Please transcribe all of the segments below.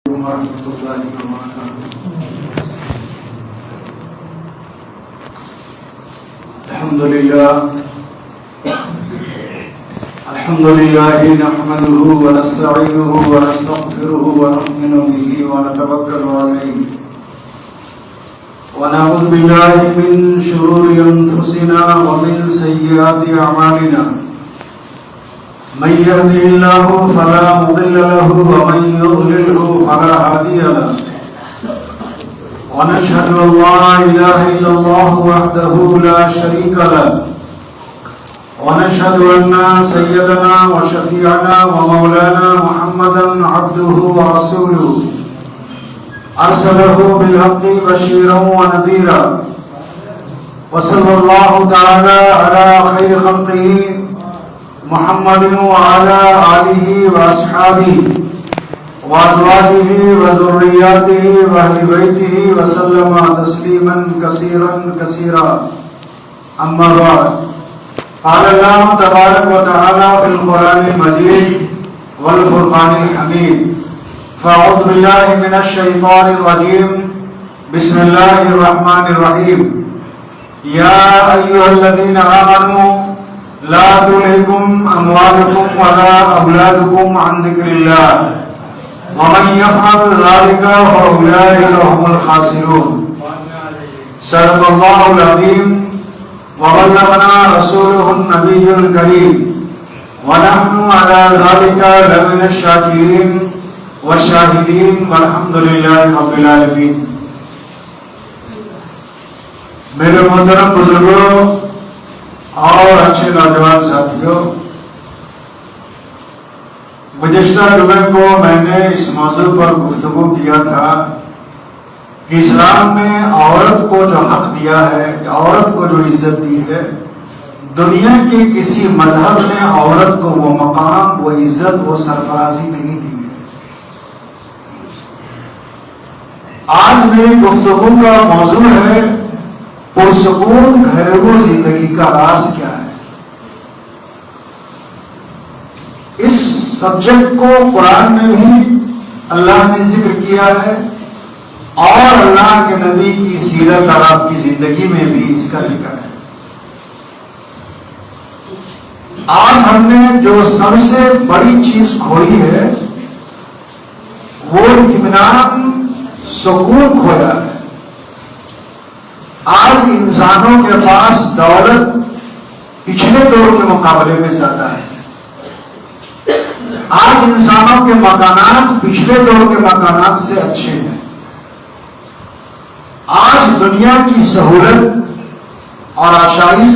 ورحمۃ اللہ وبرکاتہ۔ الحمد للہ نحمده ونستعینه ونستغفره ونؤمن به ونتوکل علیہ ونعوذ باللہ من شرور انفسنا ومن سیئات اعمالنا من يهده الله فلا مضل له ومن يضلل فلا هادي له ونشهد أن لا إله إلا الله وحده لا شريك له ونشهد أن سيدنا وشفيعنا ومولانا محمدا عبده ورسوله أرسله بالحق بشيرا ونذيرا وصلى الله تعالى على خير خلقه محمد وعلى آله وأصحابه وأزواجه وذرياته وأهل بيته وسلم تسليما كثيرا كثيرا أما بعد قال الله تبارك وتعالى في القرآن المجيد والفرقان الحميد فأعوذ بالله من الشيطان الرجيم بسم الله الرحمن الرحيم يا أيها الذين آمنوا لا تلهكم أموالكم ولا أولادكم عن ذكر الله ومن يفعل ذلك فأولئك هم الخاسرون صدق الله العظيم وبلغنا رسوله النبي الكريم ونحن على ذلك لمن الشاكرين والشاهدين والحمد لله رب العالمين۔ میرے محترم بزرگوں اور اچھے نوجوان ساتھیوں، گزشتہ جمعے کو میں نے اس موضوع پر گفتگو کیا تھا کہ اسلام نے عورت کو جو حق دیا ہے، عورت کو جو عزت دی ہے، دنیا کے کسی مذہب نے عورت کو وہ مقام، وہ عزت، وہ سرفرازی نہیں دی ہے۔ آج میری گفتگو کا موضوع ہے پرسکون گھریلو زندگی کا راز کیا ہے۔ اس سبجیکٹ کو قرآن میں بھی اللہ نے ذکر کیا ہے اور اللہ کے نبی کی سیرت اور آپ کی زندگی میں بھی اس کا ذکر ہے۔ آج ہم نے جو سب سے بڑی چیز کھوئی ہے وہ اطمینان، سکون کھویا ہے۔ آج انسانوں کے پاس دولت پچھلے دور کے مقابلے میں زیادہ ہے۔ آج انسانوں کے مکانات پچھلے دور کے مکانات سے اچھے ہیں۔ آج دنیا کی سہولت اور آشائش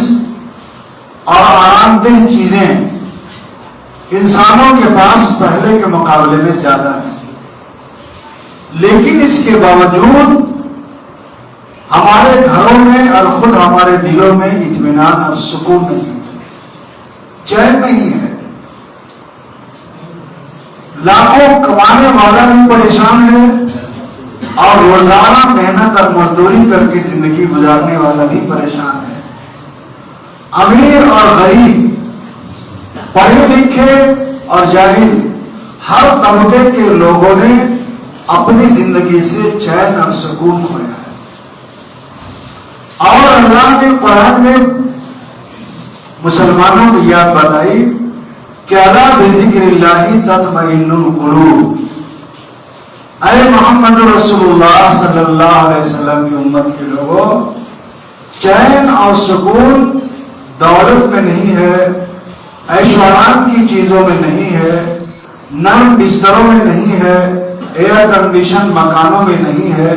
اور آرام دہ چیزیں انسانوں کے پاس پہلے کے مقابلے میں زیادہ ہیں، لیکن اس کے باوجود ہمارے گھروں میں اور خود ہمارے دلوں میں اطمینان اور سکون نہیں ہے، چین نہیں ہے۔ لاکھوں کمانے والا بھی پریشان ہے اور روزانہ محنت اور مزدوری کر کے زندگی گزارنے والا بھی پریشان ہے۔ امیر اور غریب، پڑھے لکھے اور جاہل، ہر طبقے کے لوگوں نے اپنی زندگی سے چین اور سکون کھویا ہے۔ اور اللہ نے قرآن میں مسلمانوں کو یاد بتائی کہ الا بذکر اللہ تطمئن القلوب۔ اے محمد رسول اللہ صلی اللہ علیہ وسلم کی امت کے لوگوں، چین اور سکون دولت میں نہیں ہے، عیش و آرام کی چیزوں میں نہیں ہے، نرم بستروں میں نہیں ہے، ایئر کنڈیشن مکانوں میں نہیں ہے۔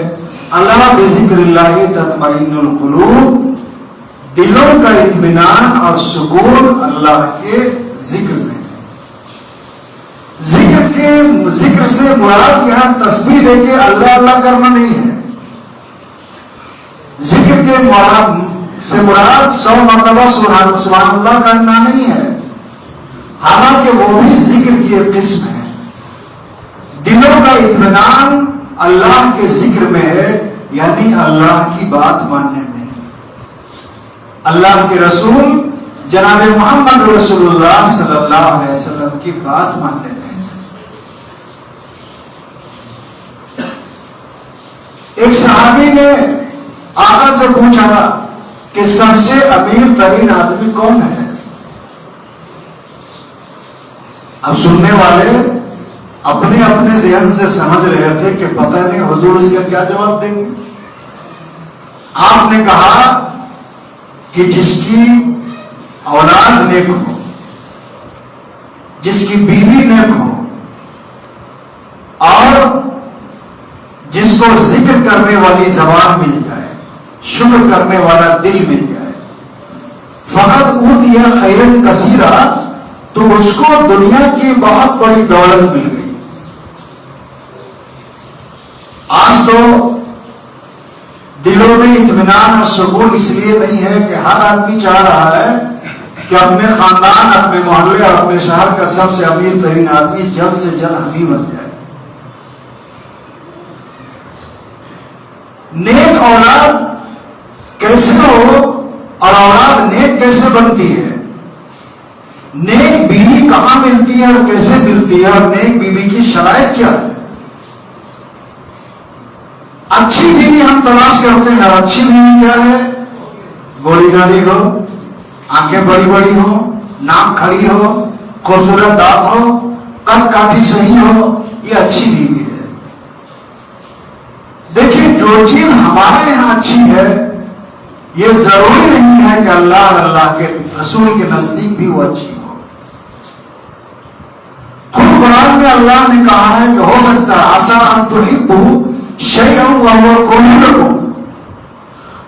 الا بذکر اللہ تطمئن القلوب، دلوں کا اطمینان اور سکون اللہ کے ذکر میں۔ ذکر سے مراد یہاں تسبیح لے کے اللہ اللہ کرنا نہیں ہے۔ ذکر کے سے مراد 100 مرتبہ سبحان اللہ کرنا نہیں ہے، حالانکہ وہ بھی ذکر کی ایک قسم ہے۔ دلوں کا اطمینان اللہ کے ذکر میں ہے، یعنی اللہ کی بات ماننے میں۔ اللہ کے رسول جناب محمد رسول اللہ صلی اللہ علیہ وسلم کی بات ماننے میں۔ ایک صحابی نے آقا سے پوچھا کہ سب سے امیر ترین آدمی کون ہے؟ اب سننے والے اپنے اپنے ذہن سے سمجھ رہے تھے کہ پتہ نہیں حضور اس کا کیا جواب دیں گے. آپ نے کہا کہ جس کی اولاد نیک ہو، جس کی بیوی نیک ہو، اور جس کو ذکر کرنے والی زبان مل جائے، شکر کرنے والا دل مل جائے، فقط اوتیہ خیرن کثیرہ، تو اس کو دنیا کی بہت بڑی دولت مل گئی. آج تو دلوں میں اطمینان اور سکون اس لیے نہیں ہے کہ ہر آدمی چاہ رہا ہے کہ اپنے خاندان، اپنے محلے اور اپنے شہر کا سب سے امیر ترین آدمی جلد سے جلد ہم ہی بن جائے. نیک اولاد کیسے ہو اور اولاد نیک کیسے بنتی ہے؟ نیک بیوی کہاں ملتی ہے اور کیسے ملتی ہے، اور نیک بیوی کی شرائط کیا ہے؟ اچھی بیوی ہم تلاش کرتے ہیں، اور اچھی بیوی کیا ہے؟ گوری گاڑی ہو، آنکھیں بڑی بڑی ہو، ناک کھڑی ہو، خوبصورت دانت ہو، قد کاٹھی صحیح ہو، یہ اچھی بیوی ہے. دیکھیں، جو چیز ہمارے یہاں اچھی ہے یہ ضروری نہیں ہے کہ اللہ کے رسول کے نزدیک بھی وہ اچھی ہو. خود قرآن میں اللہ نے کہا ہے کہ ہو سکتا ہے عسیٰ ان تحبوا شیئا وہو خیر لکم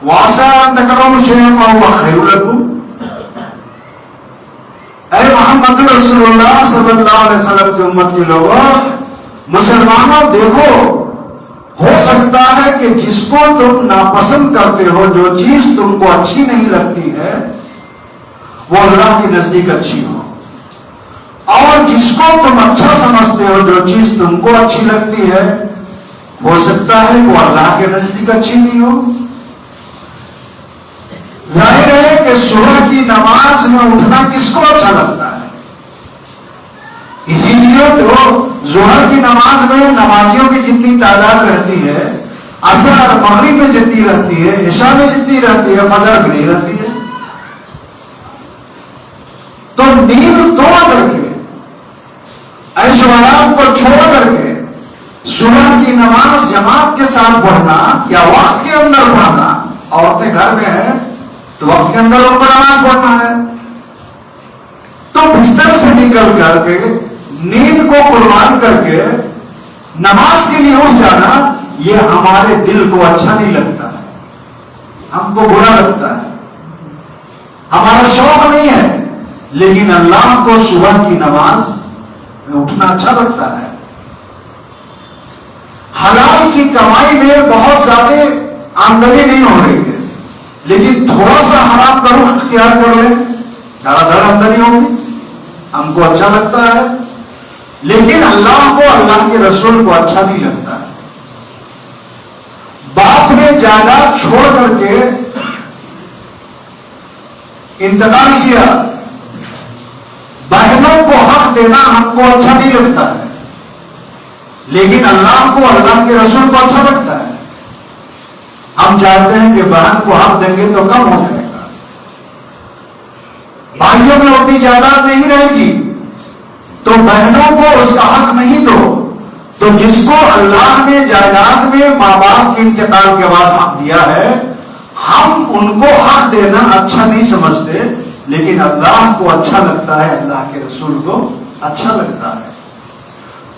وعسیٰ ان تکرہوا شیئا وہو خیر لکم. اے محمد رسول اللہ صلی اللہ علیہ وسلم کی امت کے لوگوں، مسلمانوں دیکھو، ہو سکتا ہے کہ جس کو تم ناپسند کرتے ہو، جو چیز تم کو اچھی نہیں لگتی ہے، وہ اللہ کے نزدیک اچھی ہو، اور جس کو تم اچھا سمجھتے ہو، جو چیز تم کو اچھی لگتی ہے، ہو سکتا ہے وہ اللہ کے نزدیک اچھی نہیں ہو. ظاہر ہے کہ صبح کی نماز میں اٹھنا کس کو اچھا لگتا ہے؟ اسی لیے تو ظہر کی نماز میں نمازیوں کی جتنی تعداد رہتی ہے، عصر اور مغرب میں جتنی رہتی ہے، عشاء میں جتنی رہتی ہے، فجر میں نہیں رہتی ہے. تو نیند توڑ کر کے، عیش و آرام کو چھوڑ کر کے صبح کی نماز جماعت کے ساتھ پڑھنا یا وقت کے اندر پڑھنا، عورتیں گھر میں ہیں تو وقت کے اندر ان کو نماز پڑھنا ہے، تو بستر سے نکل کر کے نیند کو قربان کر کے نماز کے لیے اٹھ جانا، یہ ہمارے دل کو اچھا نہیں لگتا ہے، ہم کو برا لگتا ہے، ہمارا شوق نہیں ہے. لیکن اللہ کو صبح کی نماز میں اٹھنا اچھا لگتا ہے. حلال کی کمائی میں بہت زیادہ آمدنی نہیں ہو رہی ہے، لیکن تھوڑا سا حرام کا رخ اختیار کر لیں، دھڑا دھڑ آمدنی ہوگی، ہم کو اچھا لگتا ہے. لیکن اللہ کو، اللہ کے رسول کو اچھا نہیں لگتا ہے. باپ نے جائیداد چھوڑ کر کے انتقال کیا، بہنوں کو حق دینا ہم کو اچھا نہیں لگتا ہے، لیکن اللہ کو، اللہ کے رسول کو اچھا لگتا ہے. ہم چاہتے ہیں کہ بہن کو حق دیں گے تو کم ہو جائے گا، بھائیوں میں اپنی جائیداد نہیں رہے گی تو بہنوں کو اس کا حق نہیں دو. تو جس کو اللہ نے جائیداد میں ماں باپ کے انتقال کے بعد حق دیا ہے، ہم ان کو حق دینا اچھا نہیں سمجھتے، لیکن اللہ کو اچھا لگتا ہے، اللہ کے رسول کو اچھا لگتا ہے.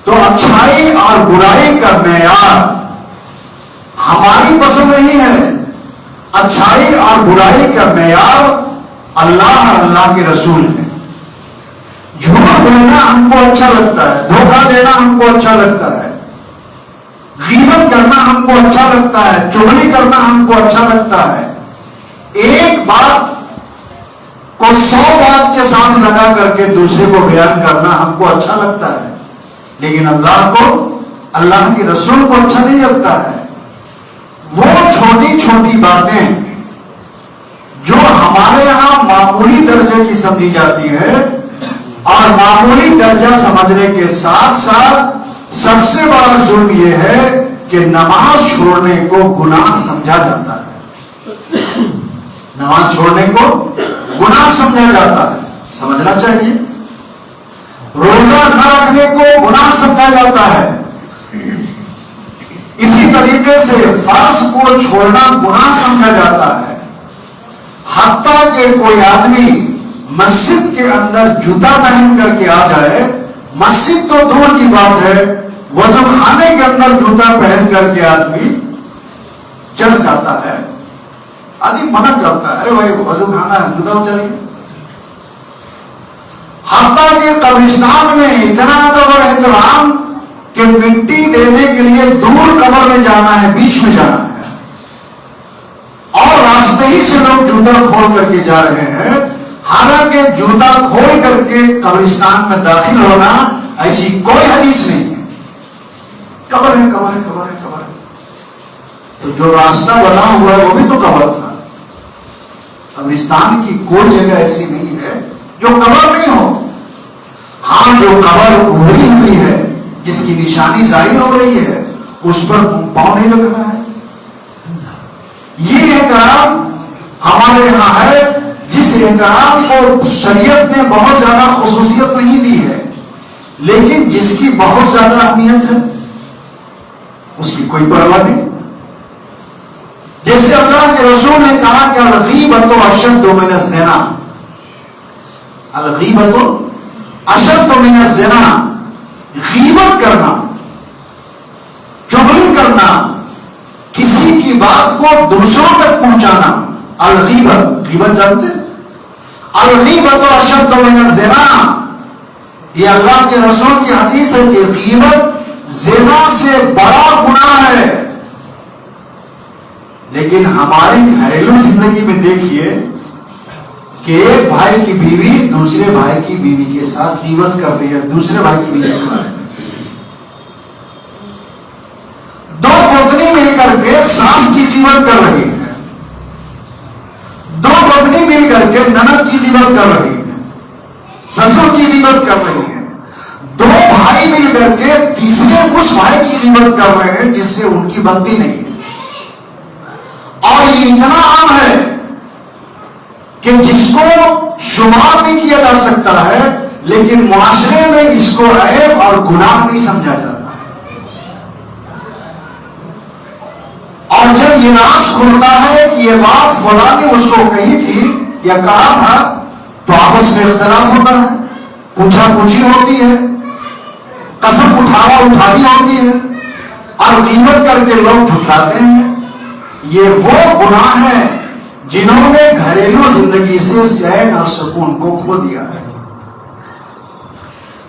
تو اچھائی اور برائی کا معیار ہماری پسند نہیں ہے. اچھائی اور برائی کا معیار اللہ اور اللہ کے رسول ہے. جھوٹ بولنا ہم کو اچھا لگتا ہے، دھوکہ دینا ہم کو اچھا لگتا ہے، غیبت کرنا ہم کو اچھا لگتا ہے، چغلی کرنا ہم کو اچھا لگتا ہے. ایک بات کو 100 بات کے ساتھ لگا کر کے دوسرے کو بیان کرنا ہم کو اچھا لگتا ہے، لیکن اللہ کو، اللہ کے رسول کو اچھا نہیں لگتا ہے. وہ چھوٹی چھوٹی باتیں جو ہمارے یہاں معمولی درجے کی سمجھی جاتی ہے، اور معمولی درجہ سمجھنے کے ساتھ ساتھ سب سے بڑا ظلم یہ ہے کہ نماز چھوڑنے کو گناہ سمجھا جاتا ہے. نماز چھوڑنے کو گناہ سمجھا جاتا ہے، سمجھنا چاہیے. روزہ نہ رکھنے کو گناہ سمجھا جاتا ہے. اسی طریقے سے فرض کو چھوڑنا گناہ سمجھا جاتا ہے. حتیٰ کہ کوئی آدمی مسجد کے اندر جوتا پہن کر کے آ جائے، مسجد تو دور کی بات ہے، وضو خانے کے اندر جوتا پہن کر کے آدمی چل جاتا ہے، آدمی منع کرتا ہے، ارے بھائی وضو خانہ ہے، جوتا اتریے. حتیٰ کہ قبرستان میں اتنا ادب اور احترام کہ مٹی دینے کے لیے دور قبر میں جانا ہے، بیچ میں جانا ہے، اور راستے ہی سے لوگ جوتا کھول کر کے جا رہے ہیں. حالانکہ جوتا کھول کر کے قبرستان میں داخل ہونا ایسی کوئی حدیث نہیں ہے. قبر ہے، قبر ہے، قبر ہے، قبر ہے. تو جو راستہ بنا ہوا ہے وہ بھی تو قبر تھا. قبرستان کی کوئی جگہ ایسی نہیں ہے جو قبر نہیں ہو. ہاں جو قبر ابھری ہوئی ہے، جس کی نشانی ظاہر ہو رہی ہے، اس پر پاؤں نہیں لگنا ہے. یہ احترام ہمارے یہاں ہے، جس احترام کو شریعت نے بہت زیادہ خصوصیت نہیں دی ہے، لیکن جس کی بہت زیادہ اہمیت ہے، اس کی کوئی پرواہ نہیں. جیسے اللہ کے رسول نے کہا کہ الغیبۃ اشد من الزنا، الغیبۃ اشد من الزنا، غیبت کرنا، چغلی کرنا، کسی کی بات کو دوسروں تک پہنچانا، الغیبت، غیبت جانتے ہیں؟ الغیبۃ اشد من الزنا، یہ اللہ کے رسول کی حدیث ہے کہ غیبت زنا سے بڑا گناہ ہے. لیکن ہماری گھریلو زندگی میں دیکھیے کہ ایک بھائی کی بیوی دوسرے بھائی کی بیوی کے ساتھ غیبت کر رہی ہے، دوسرے بھائی کی بیوی کے بارے میں. دو پتنی مل کر کے ساس کی غیبت کر رہی ہے، دو پتنی مل کر کے نند کی غیبت کر رہی ہے، سسر کی غیبت کر رہی ہے. دو بھائی مل کر کے تیسرے اس بھائی کی غیبت کر رہے ہیں جس سے ان کی بنتی نہیں ہے. اور یہ اتنا عام ہے کہ جس کو شمار نہیں کیا جا سکتا ہے، لیکن معاشرے میں اس کو عیب اور گناہ نہیں سمجھا جاتا. اور جب یہ راز کھلتا ہے کہ یہ بات فلاں نے اس کو کہی تھی یا کہا تھا، تو آپس میں اختلاف ہوتا ہے، پوچھا پوچھی ہوتی ہے، قسم اٹھانی ہوتی ہے، اور غیبت کر کے لوگ جھٹلاتے ہیں. یہ وہ گناہ ہیں جنہوں نے گھریلو زندگی سے چین اور سکون کو کھو دیا ہے.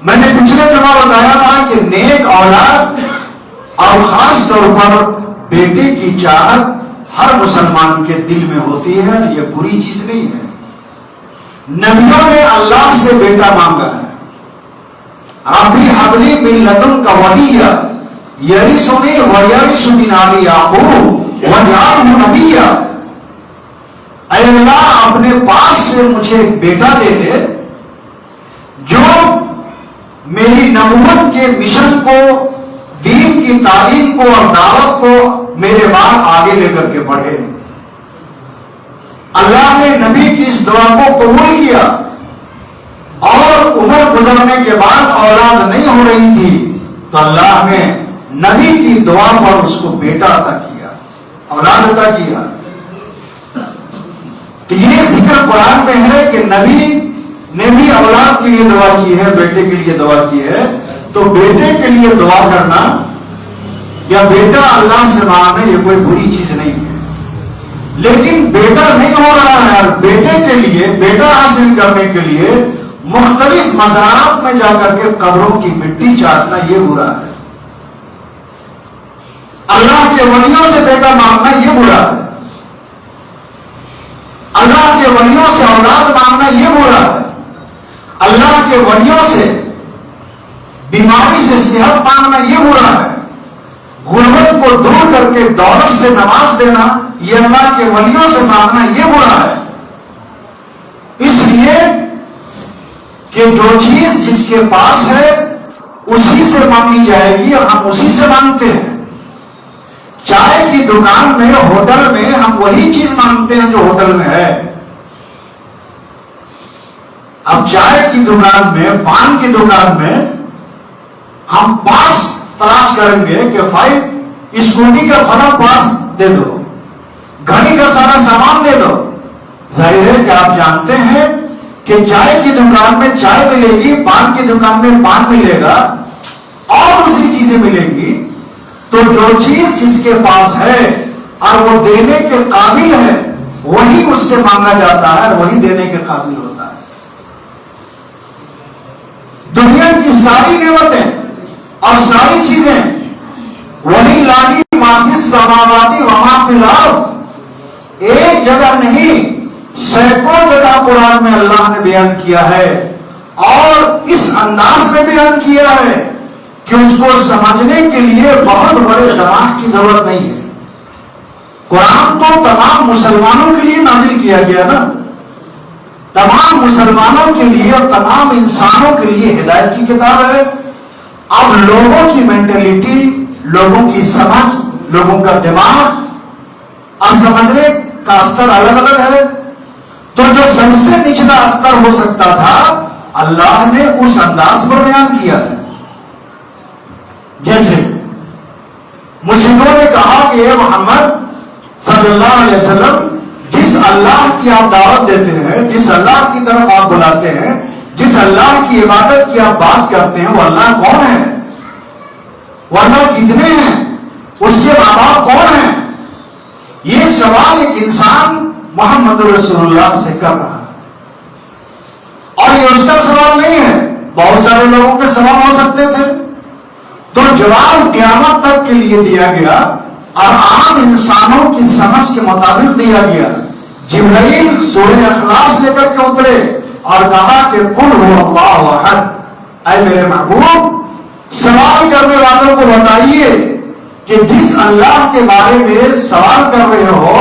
میں نے پچھلے دفعہ بتایا تھا کہ نیک اولاد اور خاص طور پر بیٹے کی چاہت ہر مسلمان کے دل میں ہوتی ہے، یہ بری چیز نہیں ہے. نبیوں نے اللہ سے بیٹا مانگا ہے، ربی حبلی من لدنک ولییا یرثنی ویرث من آل یعقوب واجعلہ نبیا. اے اللہ اپنے پاس سے مجھے ایک بیٹا دے دے جو میری نبوت کے مشن کو، دین کی تعلیم کو اور دعوت کو میرے بعد آگے لے کر کے بڑھے. اللہ نے نبی کی اس دعا کو قبول کیا، اور عمر گزرنے کے بعد اولاد نہیں ہو رہی تھی تو اللہ نے نبی کی دعا پر اس کو بیٹا عطا کیا، اولاد عطا کیا. تو یہ ذکر قرآن میں ہے کہ نبی نے بھی اولاد کے لیے دعا کی ہے، بیٹے کے لیے دعا کی ہے. تو بیٹے کے لیے دعا کرنا یا بیٹا اللہ سے مانگنا یہ کوئی بری چیز نہیں ہے. لیکن بیٹا نہیں ہو رہا ہے، بیٹے کے لیے، بیٹا حاصل کرنے کے لیے مختلف مزارات میں جا کر کے قبروں کی مٹی چاٹنا یہ برا ہے. اللہ کے ولیوں سے بیٹا مانگنا یہ برا ہے. اللہ کے ولیوں سے اولاد مانگنا یہ برا ہے. اللہ کے ولیوں سے بیماری سے صحت مانگنا یہ برا ہے. غربت کو دور کر کے دولت سے نواز دینا یہ اللہ کے ولیوں سے مانگنا یہ برا ہے. اس لیے کہ جو چیز جس کے پاس ہے اسی سے مانگی جائے گی، اور ہم اسی سے مانگتے ہیں. دکان میں، ہوٹل میں ہم وہی چیز مانگتے ہیں جو ہوٹل میں ہے. اب چائے کی دکان میں، پان کی دکان میں ہم پارٹس تلاش کریں گے کہ بھائی اسکوٹی کا فلاں پارٹس دے دو، گھڑی کا سارا سامان دے دو. ظاہر ہے کہ آپ جانتے ہیں کہ چائے کی دکان میں چائے ملے گی، پان کی دکان میں پان ملے گا اور دوسری چیزیں ملیں گی. تو جو چیز جس کے پاس ہے اور وہ دینے کے قابل ہے وہی اس سے مانگا جاتا ہے اور وہی دینے کے قابل ہوتا ہے. دنیا کی ساری نعمتیں اور ساری چیزیں وَلِلَّهِ مَا فِي السَّمَاوَاتِ وَمَا فِي الْأَرْضِ، ایک جگہ نہیں سینکڑوں جگہ قرآن میں اللہ نے بیان کیا ہے اور اس انداز میں بیان کیا ہے کہ اس کو سمجھنے کے لیے بہت بڑے دماغ کی ضرورت نہیں ہے. قرآن تو تمام مسلمانوں کے لیے نازل کیا گیا نا، تمام مسلمانوں کے لیے اور تمام انسانوں کے لیے ہدایت کی کتاب ہے. اب لوگوں کی مینٹلٹی، لوگوں کی سمجھ، لوگوں کا دماغ اور سمجھنے کا استر الگ الگ ہے. تو جو سب سے نچلا استر ہو سکتا تھا اللہ نے اس انداز پر بیان کیا ہے. جیسے مشرکوں نے کہا کہ اے محمد صلی اللہ علیہ وسلم، جس اللہ کی آپ دعوت دیتے ہیں، جس اللہ کی طرف آپ بلاتے ہیں، جس اللہ کی عبادت کی آپ بات کرتے ہیں، وہ اللہ کون ہے؟ وہ اللہ کتنے ہیں؟ اس کے ماں باپ کون ہیں؟ یہ سوال ایک انسان محمد رسول اللہ سے کر رہا ہے. اور یہ اس کا سوال نہیں ہے، بہت سارے لوگوں کے سوال ہو سکتے تھے. تو جواب قیامت تک کے لیے دیا گیا اور عام انسانوں کی سمجھ کے مطابق دیا گیا. جبرائیل سورہ اخلاص لے کر کے اترے اور کہا کہ قل هو اللہ احد، اے میرے محبوب سوال کرنے والوں کو بتائیے کہ جس اللہ کے بارے میں سوال کر رہے ہو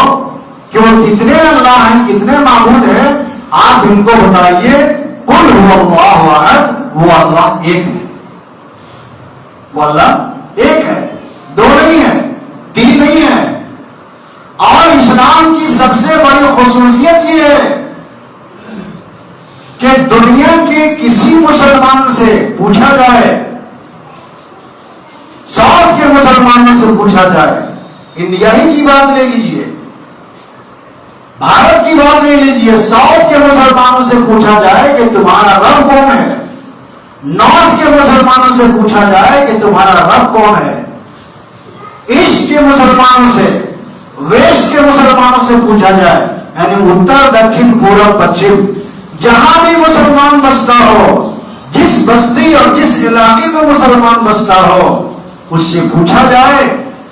کہ وہ کتنے اللہ ہیں، کتنے معبود ہیں، آپ ان کو بتائیے قل هو اللہ احد، وہ اللہ ایک ہے. وہ اللہ ایک ہے، دو نہیں ہے، تین نہیں ہے. اور اسلام کی سب سے بڑی خصوصیت یہ ہے کہ دنیا کے کسی مسلمان سے پوچھا جائے، ساؤتھ کے مسلمانوں سے پوچھا جائے، انڈیا ہی کی بات لے لیجئے، بھارت کی بات لے لیجئے، ساؤتھ کے مسلمانوں سے پوچھا جائے کہ تمہارا رب کون ہے، نارتھ کے مسلمانوں سے پوچھا جائے کہ تمہارا رب کون ہے، ایسٹ کے مسلمانوں سے، ویسٹ کے مسلمانوں سے پوچھا جائے، یعنی اتر دکن پورب پچھم جہاں بھی مسلمان بستا ہو، جس بستی اور جس علاقے میں مسلمان بستا ہو، اس سے پوچھا جائے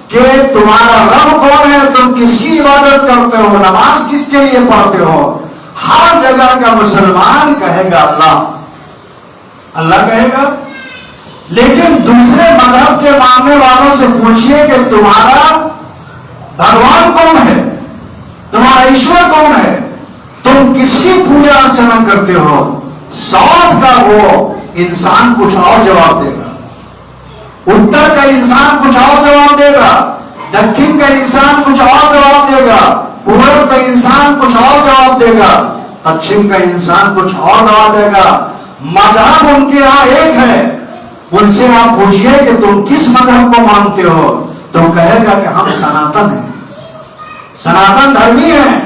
کہ تمہارا رب کون ہے، تم کس کی عبادت کرتے ہو، نماز کس کے لیے پڑھتے ہو، ہر جگہ کا مسلمان کہے گا اللہ، اللہ کہے گا. لیکن دوسرے مذہب کے ماننے والوں سے پوچھئے کہ تمہارا بھگوان کون ہے، تمہارا ایشور کون ہے، تم کس کی پوجا ارچنا کرتے ہو، ساؤتھ کا وہ انسان کچھ اور جواب دے گا، اتر کا انسان کچھ اور جواب دے گا، دکن کا انسان کچھ اور جواب دے گا، پورب کا انسان کچھ اور جواب دے گا، پچھم کا انسان کچھ اور جواب دے گا. مذہب ان کے ہاں ایک ہے. ان سے آپ پوچھئے کہ تم کس مذہب کو مانتے ہو، تو کہے گا کہ ہم سناتن ہیں، سناتن دھرمی ہیں.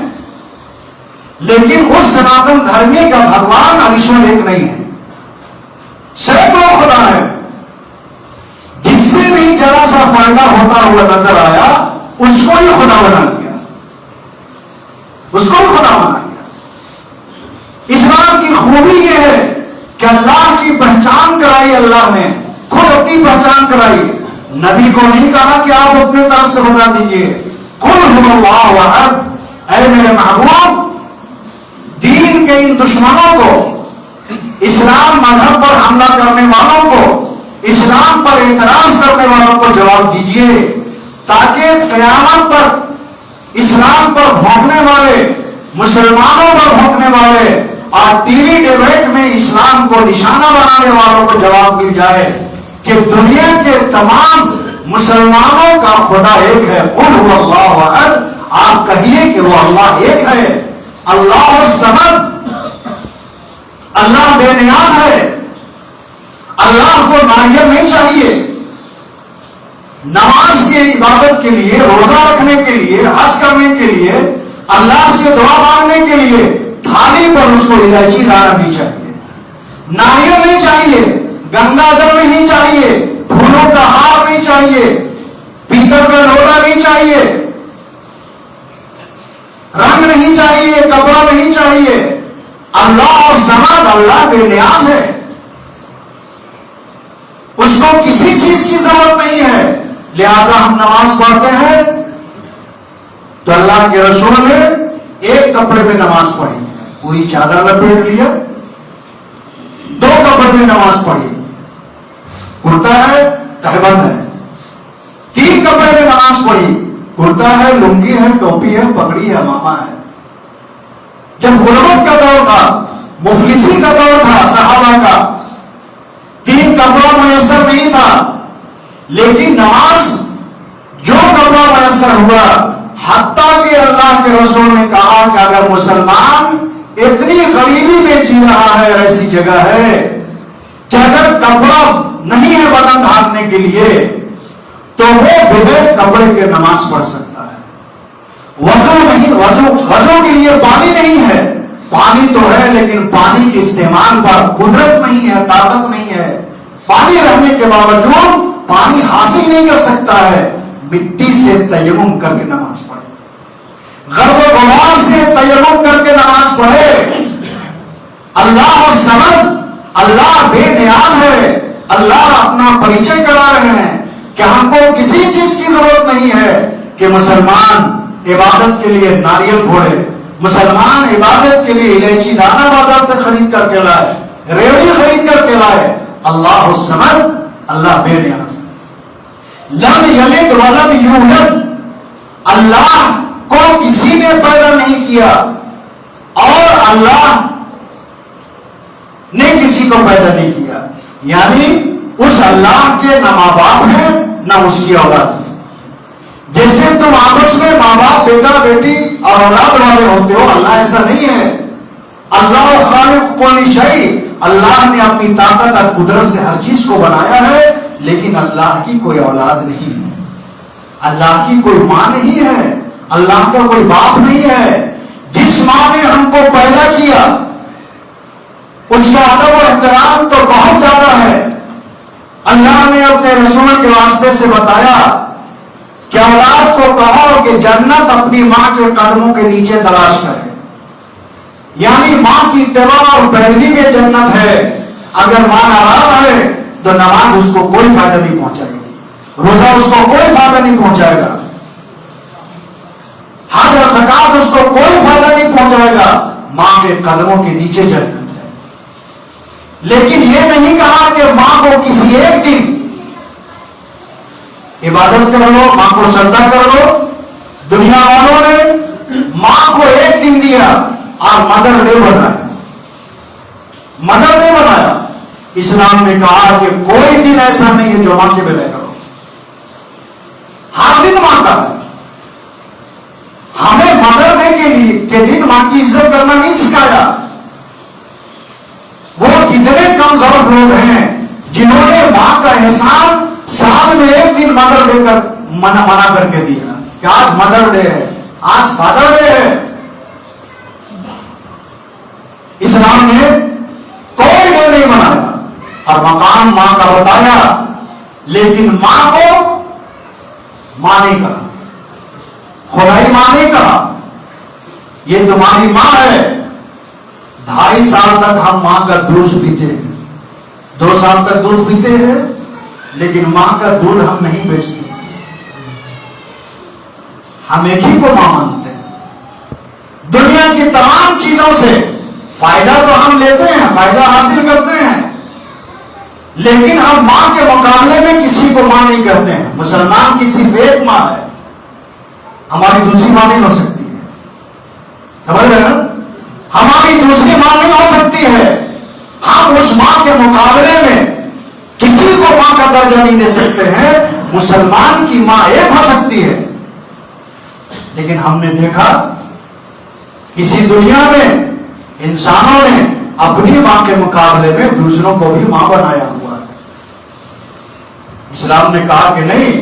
لیکن اس سناتن دھرمی کا بھگوان اور ایشور ایک نہیں ہے، سینکڑوں خدا ہے. جس سے بھی ذرا سا فائدہ ہوتا ہوا نظر آیا اس کو ہی خدا بنا لیا، اس کو ہی خدا بنا لیا. اسلام کی خوبی یہ ہے کہ اللہ کی پہچان کرائی، اللہ نے خود اپنی پہچان کرائی. نبی کو نہیں کہا کہ آپ اپنے طرف سے بتا دیجئے، قل هو اللہ احد، اے میرے محبوب دین کے ان دشمنوں کو، اسلام مذہب پر حملہ کرنے والوں کو، اسلام پر اعتراض کرنے والوں کو جواب دیجئے، تاکہ قیامت پر اسلام پر بھونکنے والے، مسلمانوں پر بھونکنے والے اور ٹی وی ڈیبیٹ میں اسلام کو نشانہ بنانے والوں کو جواب مل جائے کہ دنیا کے تمام مسلمانوں کا خدا ایک ہے، قل هو اللہ احد، آپ کہیے کہ وہ اللہ ایک ہے، اللہ الصمد، اللہ بے نیاز ہے، اللہ کو ناریل نہیں چاہیے، نماز کی عبادت کے لیے، روزہ رکھنے کے لیے، حج کرنے کے لیے، اللہ سے دعا مانگنے کے لیے تھالی پر اس کو الائچی لانا نہیں چاہیے، ناریل نہیں چاہیے، گنگا جل نہیں چاہیے، پھولوں کا ہار نہیں چاہیے، پیتل کا لوٹا نہیں چاہیے، رنگ نہیں چاہیے، کپڑا نہیں چاہیے، اللہ صمد، اللہ بے نیاز ہے، اس کو کسی چیز کی ضرورت نہیں ہے، لہذا ہم نماز پڑھتے ہیں تو اللہ کے رسول نے ایک کپڑے میں نماز پڑھی، پوری چادر لپیٹ لیا، دو کپڑے میں نماز پڑھی، کرتا ہے تہبند ہے، تین کپڑے میں نماز پڑھی، کرتا ہے، لنگی ہے، ٹوپی ہے، پگڑی ہے، ماما ہے۔ جب غربت کا دور تھا، مفلسی کا دور تھا صحابہ کا، تین کپڑا میسر نہیں تھا، لیکن نماز جو کپڑا میسر ہوا، حتیٰ کہ اللہ کے رسول نے کہا کہ اگر مسلمان اتنی غریبی میں جی رہا ہے، ایسی جگہ ہے کہ اگر کپڑا نہیں ہے بدن ڈھانپنے کے لیے تو وہ بغیر کپڑے کے نماز پڑھ سکتا ہے۔ وضو کے لیے پانی نہیں ہے، پانی تو ہے لیکن پانی کے استعمال پر قدرت نہیں ہے، طاقت نہیں ہے، پانی رہنے کے باوجود پانی حاصل نہیں کر سکتا ہے، مٹی سے تیمم کر کے نماز پڑھے، غرب و غبار سے تیمم کر کے نماز پڑھے۔ اللہ الصمد، اللہ بے نیاز ہے، اللہ اپنا پریچے کرا رہے ہیں کہ ہم کو کسی چیز کی ضرورت نہیں ہے کہ مسلمان عبادت کے لیے ناریل پھوڑے، مسلمان عبادت کے لیے الائچی دانہ بازار سے خرید کر کے لائے، ریوڑی خرید کر کے لائے۔ اللہ الصمد، اللہ بے نیاز، لم یلد ولم یولد، اللہ کو کسی نے پیدا نہیں کیا اور اللہ نے کسی کو پیدا نہیں کیا، یعنی اس اللہ کے نہ ماں باپ ہیں نہ اس کی اولاد ہے۔ جیسے تم آپس میں ماں باپ، بیٹا بیٹی اور اولاد والے ہوتے ہو، اللہ ایسا نہیں ہے۔ اللہ خالق کل شیء، اللہ نے اپنی طاقت اور قدرت سے ہر چیز کو بنایا ہے، لیکن اللہ کی کوئی اولاد نہیں ہے، اللہ کی کوئی ماں نہیں ہے، اللہ کا کوئی باپ نہیں ہے۔ جس ماں نے ہم کو پیدا کیا اس کا ادب و احترام تو بہت زیادہ ہے۔ اللہ نے اپنے رسول کے واسطے سے بتایا کہ اولاد کو کہو کہ جنت اپنی ماں کے قدموں کے نیچے تلاش کرے، یعنی ماں کی اتباع اور پیروی میں جنت ہے۔ اگر ماں ناراض ہے تو نماز اس کو کوئی فائدہ نہیں پہنچائے گی، روزہ اس کو کوئی فائدہ نہیں پہنچائے گا، حج اور زکات اس کو کوئی فائدہ نہیں پہنچائے گا، ماں کے قدموں کے نیچے جنت ہے۔ لیکن یہ نہیں کہا کہ ماں کو کسی ایک دن عبادت کر لو، ماں کو سجدہ کر لو۔ دنیا والوں نے ماں کو ایک دن دیا اور مدر ڈے بنایا، مدر ڈے بنایا۔ اسلام نے کہا کہ کوئی دن ایسا نہیں ہے جو ماں کے بغیر کرو، ہر دن ماں کا ہے۔ ہمیں مدر ڈے کے دن ماں کی عزت کرنا نہیں سکھایا۔ وہ کتنے کم ضرف لوگ ہیں جنہوں نے ماں کا احسان سال میں ایک دن مدر ڈے کر منع کر کے دیا کہ آج مدر ڈے ہے، آج فادر ڈے ہے۔ اسلام نے کوئی ڈے نہیں منایا اور مقام ماں کا بتایا، لیکن ماں کو ماں نہیں کہا، خدائی ماں نہیں کہا، یہ تمہاری ماں ہے۔ 2.5 سال تک ہم ماں کا دودھ پیتے ہیں، 2 سال تک دودھ پیتے ہیں، لیکن ماں کا دودھ ہم نہیں بیچتے، ہم ایک ہی کو ماں مانتے ہیں۔ دنیا کی تمام چیزوں سے فائدہ تو ہم لیتے ہیں، فائدہ حاصل کرتے ہیں، لیکن ہم ماں کے مقابلے میں کسی کو ماں نہیں کہتے ہیں۔ مسلمان کی صرف ایک ماں ہے، ہماری دوسری ماں نہیں ہو سکتی ہے، سمجھ رہے ہیں؟ ہماری دوسری ماں نہیں ہو سکتی ہے۔ ہم اس ماں کے مقابلے میں کسی کو ماں کا درجہ نہیں دے سکتے ہیں، مسلمان کی ماں ایک ہو سکتی ہے، لیکن ہم نے دیکھا کسی دنیا میں انسانوں نے اپنی ماں کے مقابلے میں دوسروں کو بھی ماں بنایا ہوا ہے۔ اسلام نے کہا کہ نہیں،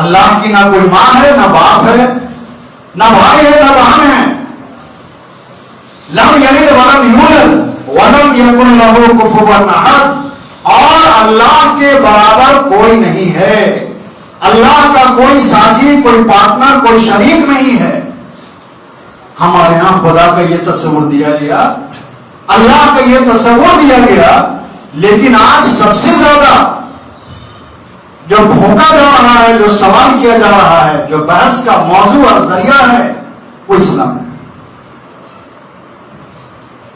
اللہ کی نہ کوئی ماں ہے، نہ باپ ہے، نہ بھائی ہے، نہ بہن ہے۔ لم یلد ولم یولد ولم یکن لہ کفوا احد، اور اللہ کے برابر کوئی نہیں ہے، اللہ کا کوئی ساتھی، کوئی پارٹنر، کوئی شریک نہیں ہے۔ ہمارے ہاں خدا کا یہ تصور دیا گیا، اللہ کا یہ تصور دیا گیا، لیکن آج سب سے زیادہ جو بھونکا جا رہا ہے، جو سوال کیا جا رہا ہے، جو بحث کا موضوع اور ذریعہ ہے، وہ اسلام ہے۔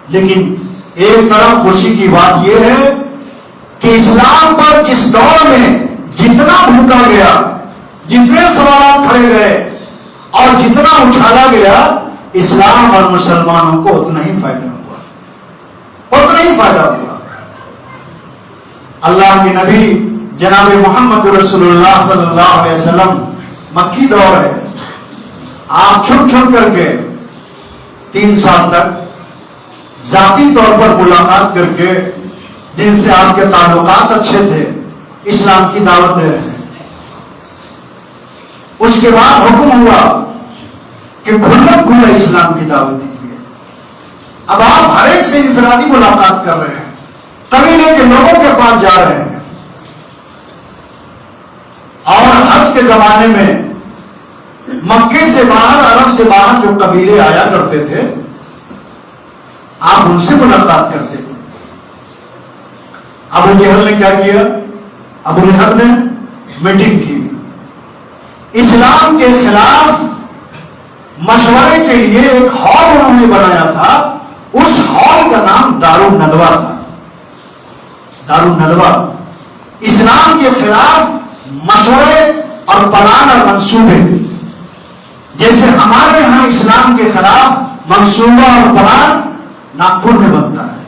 لیکن ایک طرف خوشی کی بات یہ ہے کہ اسلام پر جس دور میں جتنا بھونکا گیا، جتنے سوالات کھڑے گئے اور جتنا اچھالا گیا، اسلام اور مسلمانوں کو اتنا ہی فائدہ ہوا، اتنا ہی فائدہ ہوا۔ اللہ کے نبی جناب محمد رسول اللہ صلی اللہ علیہ وسلم، مکی دور ہے، آپ چھپ چھپ کر کے 3 سال تک ذاتی طور پر ملاقات کر کے، جن سے آپ کے تعلقات اچھے تھے، اسلام کی دعوت دے رہے ہیں۔ اس کے بعد حکم ہوا کہ کھلم کھلا اسلام کی دعوت دیجیے۔ اب آپ ہر ایک سے انفرادی ملاقات کر رہے ہیں، قبیلے کے لوگوں کے پاس جا رہے ہیں، اور حج کے زمانے میں مکے سے باہر، عرب سے باہر جو قبیلے آیا کرتے تھے، آپ ان سے ملاقات کرتے تھے۔ ابو جہل نے کیا کیا؟ ابو لہب نے میٹنگ کی، اسلام کے خلاف مشورے کے لیے ایک ہال انہوں نے بنایا تھا، اس ہال کا نام دار الندوہ تھا۔ دار الندوہ اسلام کے خلاف مشورے اور پلان اور منصوبے، جیسے ہمارے ہاں اسلام کے خلاف منصوبہ اور پلان ناگپور میں بنتا ہے،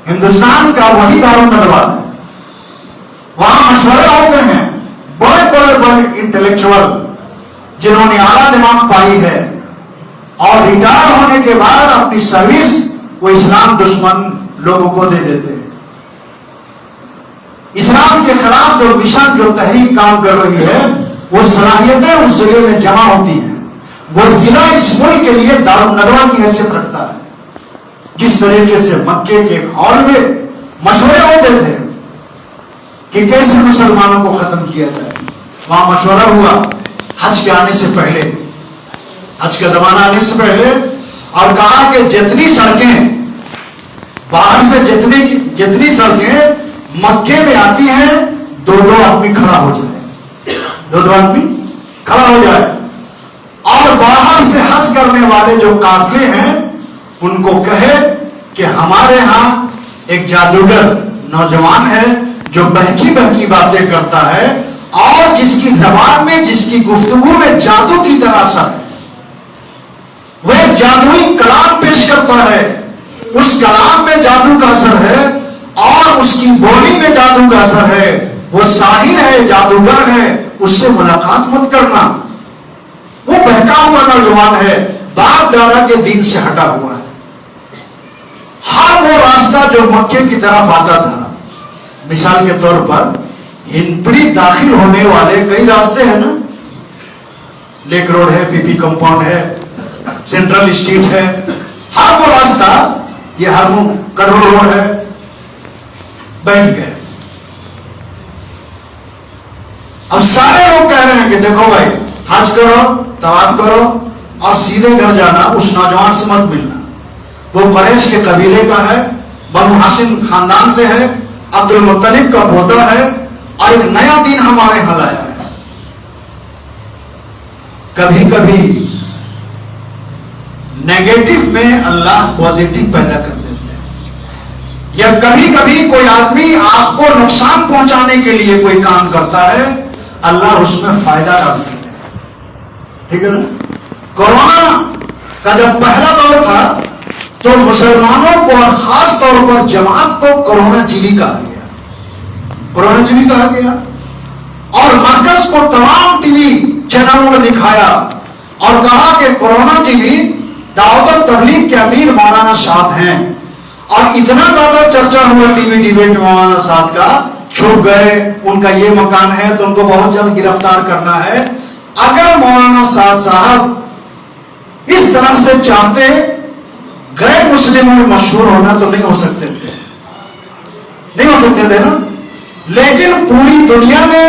ہندوستان کا وہی دار الندوہ ہے۔ وہاں مشورے ہوتے ہیں، بڑے بڑے بڑے انٹلیکچوئل جنہوں نے اعلیٰ دماغ پائی ہے، اور ریٹائر ہونے کے بعد اپنی سروس وہ اسلام دشمن لوگوں کو دے دیتے ہیں۔ اسلام کے خلاف جو مشن، جو تحریک کام کر رہی ہے، وہ صلاحیتیں اس ضلع میں جمع ہوتی ہیں۔ وہ ضلع اس ملک کے لیے دار الندوہ کی حیثیت رکھتا ہے۔ جس طریقے سے مکے کے ہال میں مشورے ہوتے تھے کہ کیسے مسلمانوں کو ختم کیا جائے، وہاں مشورہ ہوا حج کے آنے سے پہلے، حج کا زمانہ آنے سے پہلے، اور کہا کہ جتنی سڑکیں باہر سے جتنی سڑکیں مکے میں آتی ہیں، 2 آدمی کھڑا ہو جائے، 2 آدمی کھڑا ہو جائے، اور باہر سے حج کرنے والے جو قافلے ہیں ان کو کہے کہ ہمارے ہاں ایک جادوگر نوجوان ہے جو بہکی بہکی باتیں کرتا ہے، اور جس کی زبان میں، جس کی گفتگو میں جادو کی طرح اثر ہے، وہ ایک جادوئی کلام پیش کرتا ہے، اس کلام میں جادو کا اثر ہے، اور اس کی بولی میں جادو کا اثر ہے، وہ ساحر ہے، جادوگر ہے، اس سے ملاقات مت کرنا۔ وہ بہکا ہوا نوجوان ہے، باپ دادا کے دین سے ہٹا ہوا ہے۔ ہر وہ راستہ جو مکے کی طرف آتا تھا، مثال کے طور پر ہندپڑی داخل ہونے والے کئی راستے ہیں نا، لیک روڈ ہے، پی پی کمپاؤنڈ ہے، سینٹرل اسٹریٹ ہے، ہر وہ راستہ، یہ ہرمو کروڑ روڈ ہے، بیٹھ گئے۔ اب سارے لوگ کہہ رہے ہیں کہ دیکھو بھائی، حج کرو، طواف کرو، اور سیدھے گھر جانا، اس نوجوان سے مت ملنا، وہ قریش کے قبیلے کا ہے، بنو ہاشم خاندان سے ہے، عبد المطلب کا پوتا ہے، اور ایک نیا دین ہمارے یہاں لایا ہے۔ کبھی کبھی نیگیٹو میں اللہ پازیٹو پیدا کر دیتے ہیں، یا کبھی کبھی کوئی آدمی آپ کو نقصان پہنچانے کے لیے کوئی کام کرتا ہے، اللہ اس میں فائدہ ڈال دیتے ہیں۔ ٹھیک ہے نا؟ کورونا کا جب پہلا دور تھا تو مسلمانوں کو اور خاص طور پر جماعت کو کورونا جیوی کہا گیا، کورونا جیوی کہا گیا۔ اور مرکز کو تمام ٹی وی چینلوں نے دکھایا اور کہا کہ کورونا ٹی وی دعوت و تبلیغ کے امیر مولانا صاحب ہیں، اور اتنا زیادہ چرچا ہوا ٹی وی ڈیبیٹ میں مولانا صاحب کا، چھپ گئے، ان کا یہ مکان ہے تو ان کو بہت جلد گرفتار کرنا ہے۔ اگر مولانا صاحب اس طرح سے چاہتے غیر مسلموں میں مشہور ہونا تو نہیں ہو سکتے تھے، نہیں ہو سکتے تھے نا، لیکن پوری دنیا نے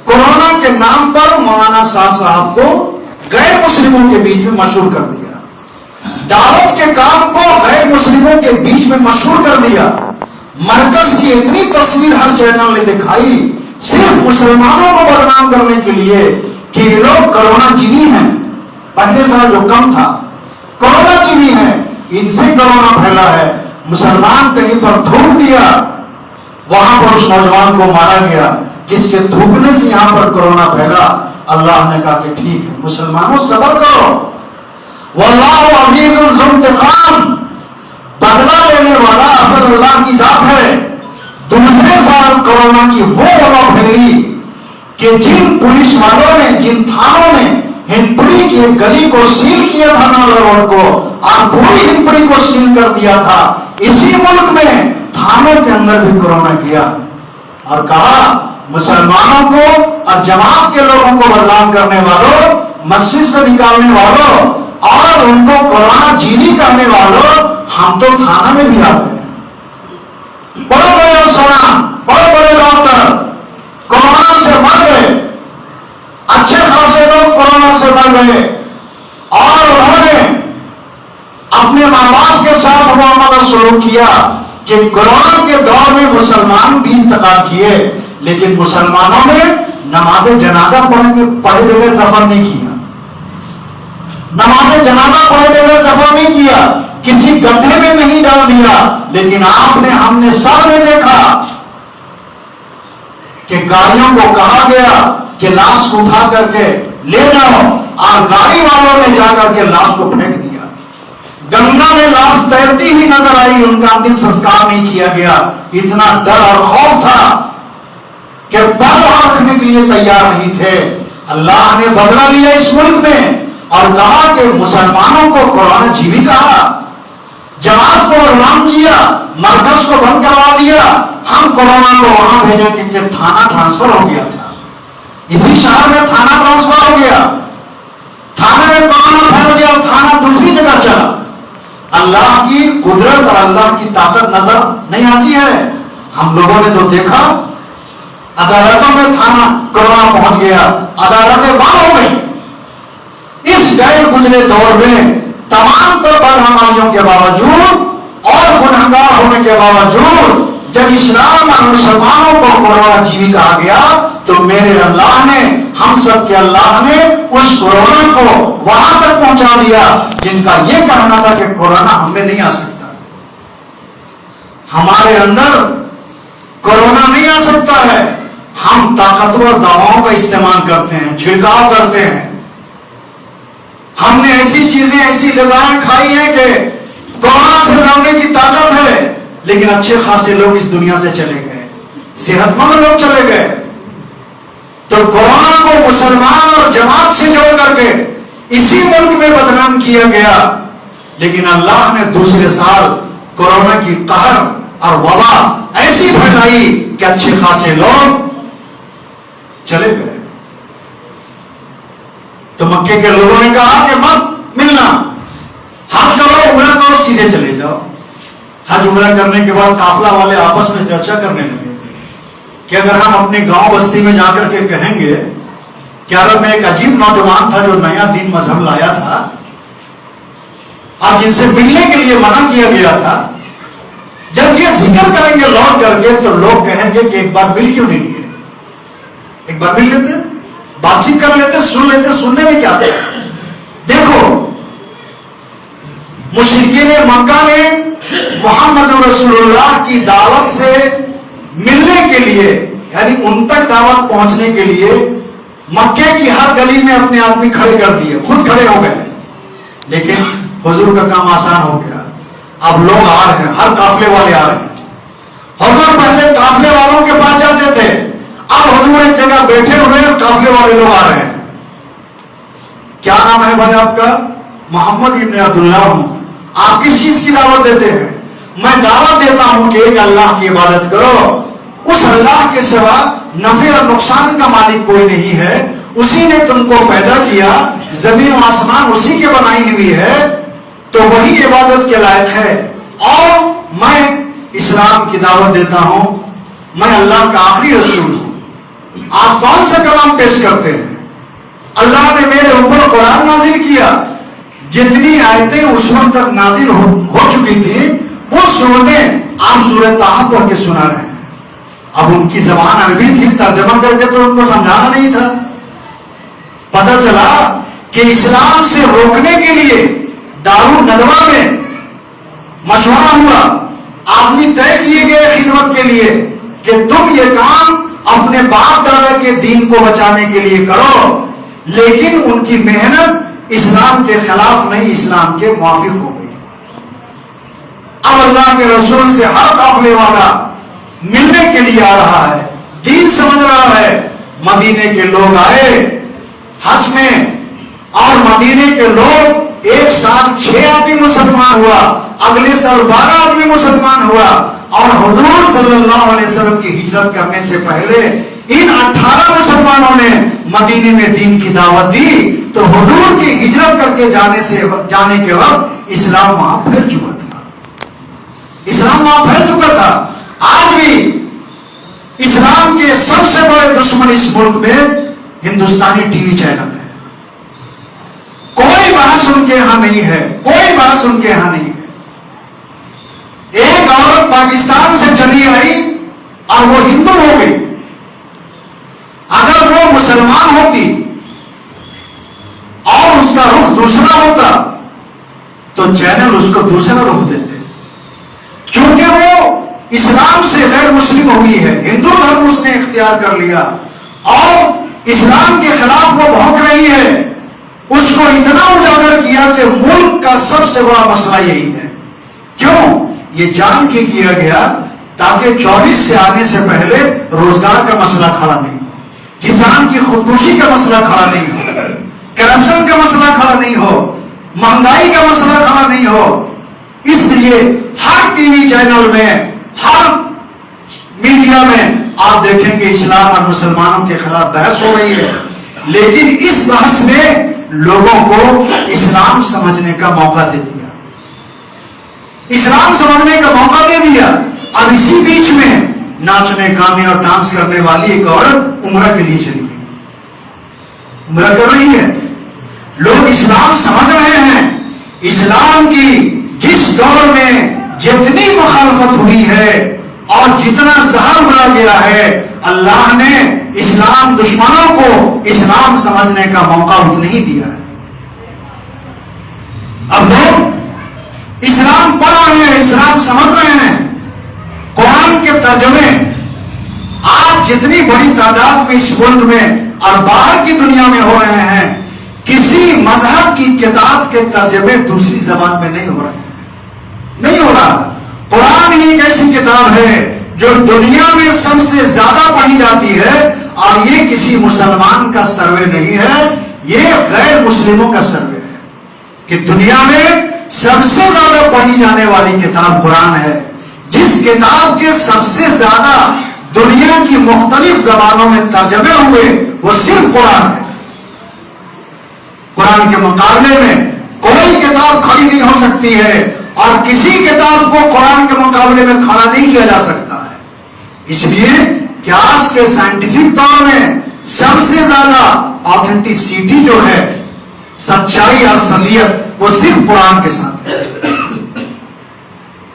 کورونا کے نام پر مولانا صاحب کو غیر مسلموں کے بیچ میں مشہور کر دیا، دعوت کے کام کو غیر مسلموں کے بیچ میں مشہور کر دیا۔ مرکز کی اتنی تصویر ہر چینل نے دکھائی صرف مسلمانوں کو بدنام کرنے کے لیے کہ یہ لوگ کورونا جیوی ہیں، پہلے سال جو کم تھا کورونا جیوی ہیں، ان سے کورونا پھیلا ہے۔ مسلمان کہیں پر تھوک دیا، وہاں پر اس نوجوان کو مارا گیا جس کے تھوکنے سے یہاں پر کورونا پھیلا۔ اللہ نے کہا کہ ٹھیک ہے مسلمانوں صبر کرو، واللہ عزیز ذو انتقام، بدلہ لینے والا اصل اللہ کی ذات ہے۔ دوسرے سال کورونا کی وہ وبا پھیلی کہ جن پولیس والوں نے، جن تھانوں نے ہندپڑی کی ایک گلی کو سیل کیا تھا نالہ روڈ کو، اور پوری ہندپڑی کو سیل کر دیا تھا، اسی ملک میں تھانوں کے اندر بھی کورونا کیا اور کہا مسلمانوں کو اور جماعت کے لوگوں کو بدنام کرنے والوں، مسجد سے نکالنے والوں اور ان کو کورونا جیوی کرنے والوں، ہم تو تھانہ میں بھی آتے ہیں۔ بڑے بڑے افسران، بڑے بڑے ڈاکٹر کورونا سے مر گئے، اچھے خاصے لوگ کورونا سے مر گئے، اور انہوں نے اپنے ماں باپ کے ساتھ معاملہ سلوک کیا کہ کورونا کے دور میں مسلمان بھی انتقال کیے، لیکن مسلمانوں نے نماز جنازہ پڑھے بغیر دفن نہیں کیا، نماز جنازہ پڑھے بغیر دفن نہیں کیا، کسی گڈھے میں نہیں ڈال دیا، لیکن آپ نے، ہم نے سب نے دیکھا کہ گاڑیوں کو کہا گیا کہ لاش کو اٹھا کر کے لے جاؤ، اور گاڑی والوں نے جا کر کے لاش کو پھینک دیا، گنگا میں لاش تیرتی ہوئی نظر آئی، ان کا انتم سنسکار نہیں کیا گیا۔ اتنا ڈر اور خوف تھا کہ پر رکھنے کے لیے تیار نہیں تھے۔ اللہ نے بدلہ لیا اس ملک میں اور کہا کہ مسلمانوں کو کورونا جیوی کہا، جماعت کو بدنام کیا، مرکز کو بند کروا دیا، ہم کورونا کو وہاں بھیجیں گے کہ تھانہ ٹرانسفر ہو گیا تھا، اسی شہر میں تھانہ ٹرانسفر ہو گیا، تھانے میں کورونا پھیل گیا، تھانہ دوسری جگہ چلا۔ اللہ کی قدرت اور اللہ کی طاقت نظر نہیں آتی ہے؟ ہم لوگوں نے تو دیکھا عدالتوں میں تھانہ کورونا پہنچ گیا، عدالتیں بند ہو گئی۔ اس غیر گزرے دور میں تمام تر بدعمالیوں کے باوجود اور گنہگار ہونے کے باوجود جب اسلام اور مسلمانوں کو کورونا جیوی کہا گیا تو میرے اللہ نے، ہم سب کے اللہ نے اس کورونا کو وہاں تک پہنچا دیا جن کا یہ کہنا تھا کہ کورونا ہم میں نہیں آ سکتا، ہمارے اندر کورونا نہیں آ سکتا ہے۔ ہم طاقتور دواؤں کا استعمال کرتے ہیں، چھڑکاؤ کرتے ہیں، ہم نے ایسی چیزیں، ایسی غذائیں کھائی ہیں کہ کورونا سے لڑنے کی طاقت ہے، لیکن اچھے خاصے لوگ اس دنیا سے چلے گئے، صحت مند لوگ چلے گئے۔ تو کورونا کو مسلمان اور جماعت سے جوڑ کر کے اسی ملک میں بدنام کیا گیا، لیکن اللہ نے دوسرے سال کورونا کی قہر اور وبا ایسی پھیلائی کہ اچھے خاصے لوگ چلے گئے۔ تو مکے کے لوگوں نے کہا کہ مت ملنا، حج کرو، عمرہ کرو، سیدھے چلے جاؤ۔ حج عمرہ کرنے کے بعد قافلہ والے آپس میں چرچا کرنے لگے کہ اگر ہم اپنے گاؤں بستی میں جا کر کے کہیں گے کہ عرب میں ایک عجیب نوجوان تھا جو نیا دین مذہب لایا تھا اور جن سے ملنے کے لیے منع کیا گیا تھا، جب یہ ذکر کریں گے لوٹ کر کے تو لوگ کہیں گے کہ ایک بار مل کیوں نہیں لیے، ایک بار مل لیتے، بات چیت کر لیتے، سن لیتے، سننے میں کیا تھا۔ دیکھو مشرکین مکہ نے محمد رسول اللہ کی دعوت سے ملنے کے لیے، یعنی ان تک دعوت پہنچنے کے لیے مکے کی ہر گلی میں اپنے آدمی کھڑے کر دیے، خود کھڑے ہو گئے، لیکن حضور کا کام آسان ہو گیا۔ اب لوگ آ رہے ہیں، ہر قافلے والے آ رہے ہیں۔ حضور پہلے قافلے والوں کے پاس جاتے تھے، اب حضور ایک جگہ بیٹھے ہوئے قافلے والے لوگ آ رہے ہیں. کیا نام ہے بھائی آپ کا؟ محمد ابن عبداللہ ہوں. آپ کس چیز کی دعوت دیتے ہیں؟ میں دعوت دیتا ہوں کہ ایک اللہ کی عبادت کرو، اس اللہ کے سوا نفع اور نقصان کا مالک کوئی نہیں ہے، اسی نے تم کو پیدا کیا، زمین و آسمان اسی کے بنائی ہوئی ہے، تو وہی عبادت کے لائق ہے. اور میں اسلام کی دعوت دیتا ہوں، میں اللہ کا آخری رسول ہوں. آپ کون سا کلام پیش کرتے ہیں؟ اللہ نے میرے اوپر قرآن نازل کیا، جتنی آیتیں اس وقت تک نازل ہو چکی تھی وہ صورتیں آپ سورہ طٰہٰ پڑھ کے سنا رہے ہیں. اب ان کی زبان عربی تھی، ترجمہ کر کے تو ان کو سمجھانا نہیں تھا. پتہ چلا کہ اسلام سے روکنے کے لیے دارالندوہ میں مشورہ ہوا، آدمی طے کیے گئے خدمت کے لیے کہ تم یہ کام اپنے باپ دادا کے دین کو بچانے کے لیے کرو، لیکن ان کی محنت اسلام کے خلاف نہیں، اسلام کے موافق ہو گئی. اب اللہ کے رسول سے ہر قافلے والا ملنے کے لیے آ رہا ہے، دین سمجھ رہا ہے. مدینے کے لوگ آئے حج میں، اور مدینے کے لوگ ایک ساتھ 6 آدمی مسلمان ہوا، اگلے سال 12 آدمی مسلمان ہوا. اور حضور صلی اللہ علیہ وسلم کی ہجرت کرنے سے پہلے ان 18 مسلمانوں نے مدینے میں دین کی دعوت دی. تو حضور کی ہجرت کر کے جانے کے وقت اسلام وہاں پھیل چکا تھا. اسلام وہاں پھیل چکا تھا. آج بھی اسلام کے سب سے بڑے دشمن اس ملک میں ہندوستانی ٹی وی چینل ہے. کوئی بحث ان کے یہاں نہیں ہے، کوئی بحث ان کے یہاں نہیں ہے. ایک عورت پاکستان سے چلی آئی اور وہ ہندو ہو گئی. اگر وہ مسلمان ہوتی اور اس کا رخ دوسرا ہوتا تو چینل اس کو دوسرا رخ دیتے. چونکہ وہ اسلام سے غیر مسلم ہوئی ہے، ہندو دھرم اس نے اختیار کر لیا اور اسلام کے خلاف وہ بھونک رہی ہے. اس کو اتنا اجاگر کیا کہ ملک کا سب سے بڑا مسئلہ یہی ہے. کیوں؟ یہ جان کے کیا گیا تاکہ 24 سے آنے سے پہلے روزگار کا مسئلہ کھڑا نہیں ہو، کسان کی خودکشی کا مسئلہ کھڑا نہیں ہو، کرپشن کا مسئلہ کھڑا نہیں ہو، مہنگائی کا مسئلہ کھڑا نہیں ہو. اس لیے ہر ٹی وی چینل میں، ہر میڈیا میں آپ دیکھیں گے اسلام اور مسلمانوں کے خلاف بحث ہو رہی ہے. لیکن اس بحث نے لوگوں کو اسلام سمجھنے کا موقع دے دیا، اسلام سمجھنے کا موقع دے دیا. اب اسی بیچ میں ناچنے گانے اور ڈانس کرنے والی ایک عورت عمرہ کے لیے چلی گئی، عمرہ کر رہی ہے. لوگ اسلام سمجھ رہے ہیں. اسلام کی جس دور میں جتنی مخالفت ہوئی ہے اور جتنا زہر اگلا گیا ہے، اللہ نے اسلام دشمنوں کو اسلام سمجھنے کا موقع اتنا ہی دیا ہے. اب لوگ اسلام پڑھ رہے ہیں، اسلام سمجھ رہے ہیں. قرآن کے ترجمے آج جتنی بڑی تعداد میں اس ملک میں اور باہر کی دنیا میں ہو رہے ہیں، کسی مذہب کی کتاب کے ترجمے دوسری زبان میں نہیں ہو رہے ہیں، نہیں ہو رہا. قرآن ہی ایک ایسی کتاب ہے جو دنیا میں سب سے زیادہ پڑھی جاتی ہے، اور یہ کسی مسلمان کا سروے نہیں ہے، یہ غیر مسلموں کا سروے ہے کہ دنیا میں سب سے زیادہ پڑھی جانے والی کتاب قرآن ہے. جس کتاب کے سب سے زیادہ دنیا کی مختلف زبانوں میں ترجمے ہوئے وہ صرف قرآن ہے. قرآن کے مقابلے میں کوئی کتاب کھڑی نہیں ہو سکتی ہے، اور کسی کتاب کو قرآن کے مقابلے میں کھڑا نہیں کیا جا سکتا ہے. اس لیے کہ آج کے سائنٹیفک دور میں سب سے زیادہ آتھینٹسٹی جو ہے، سچائی اور اصلیت، وہ صرف قرآن کے ساتھ ہے.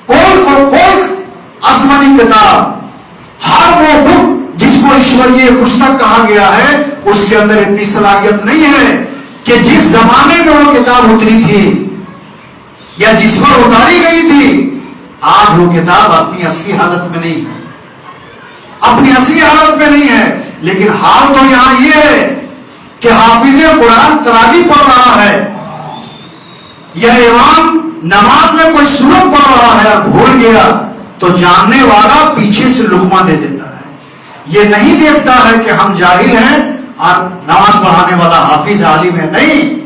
کوئی آسمانی کتاب، ہر وہ بک جس کو ایشوریہ پستک کہا گیا ہے، اس کے اندر اتنی صلاحیت نہیں ہے کہ جس زمانے میں وہ کتاب اتری تھی یا جس پر اتاری گئی تھی، آج وہ کتاب اپنی اصلی حالت میں نہیں ہے، اپنی اصلی حالت میں نہیں ہے. لیکن حال تو یہاں یہ ہے کہ حافظ قرآن تراویح پڑھ رہا ہے، یا امام نماز میں کوئی سورت پڑھ رہا ہے اور بھول گیا تو جاننے والا پیچھے سے لقمہ دے دیتا ہے. یہ نہیں دیکھتا ہے کہ ہم جاہل ہیں اور نماز پڑھانے والا حافظ عالم ہے. نہیں،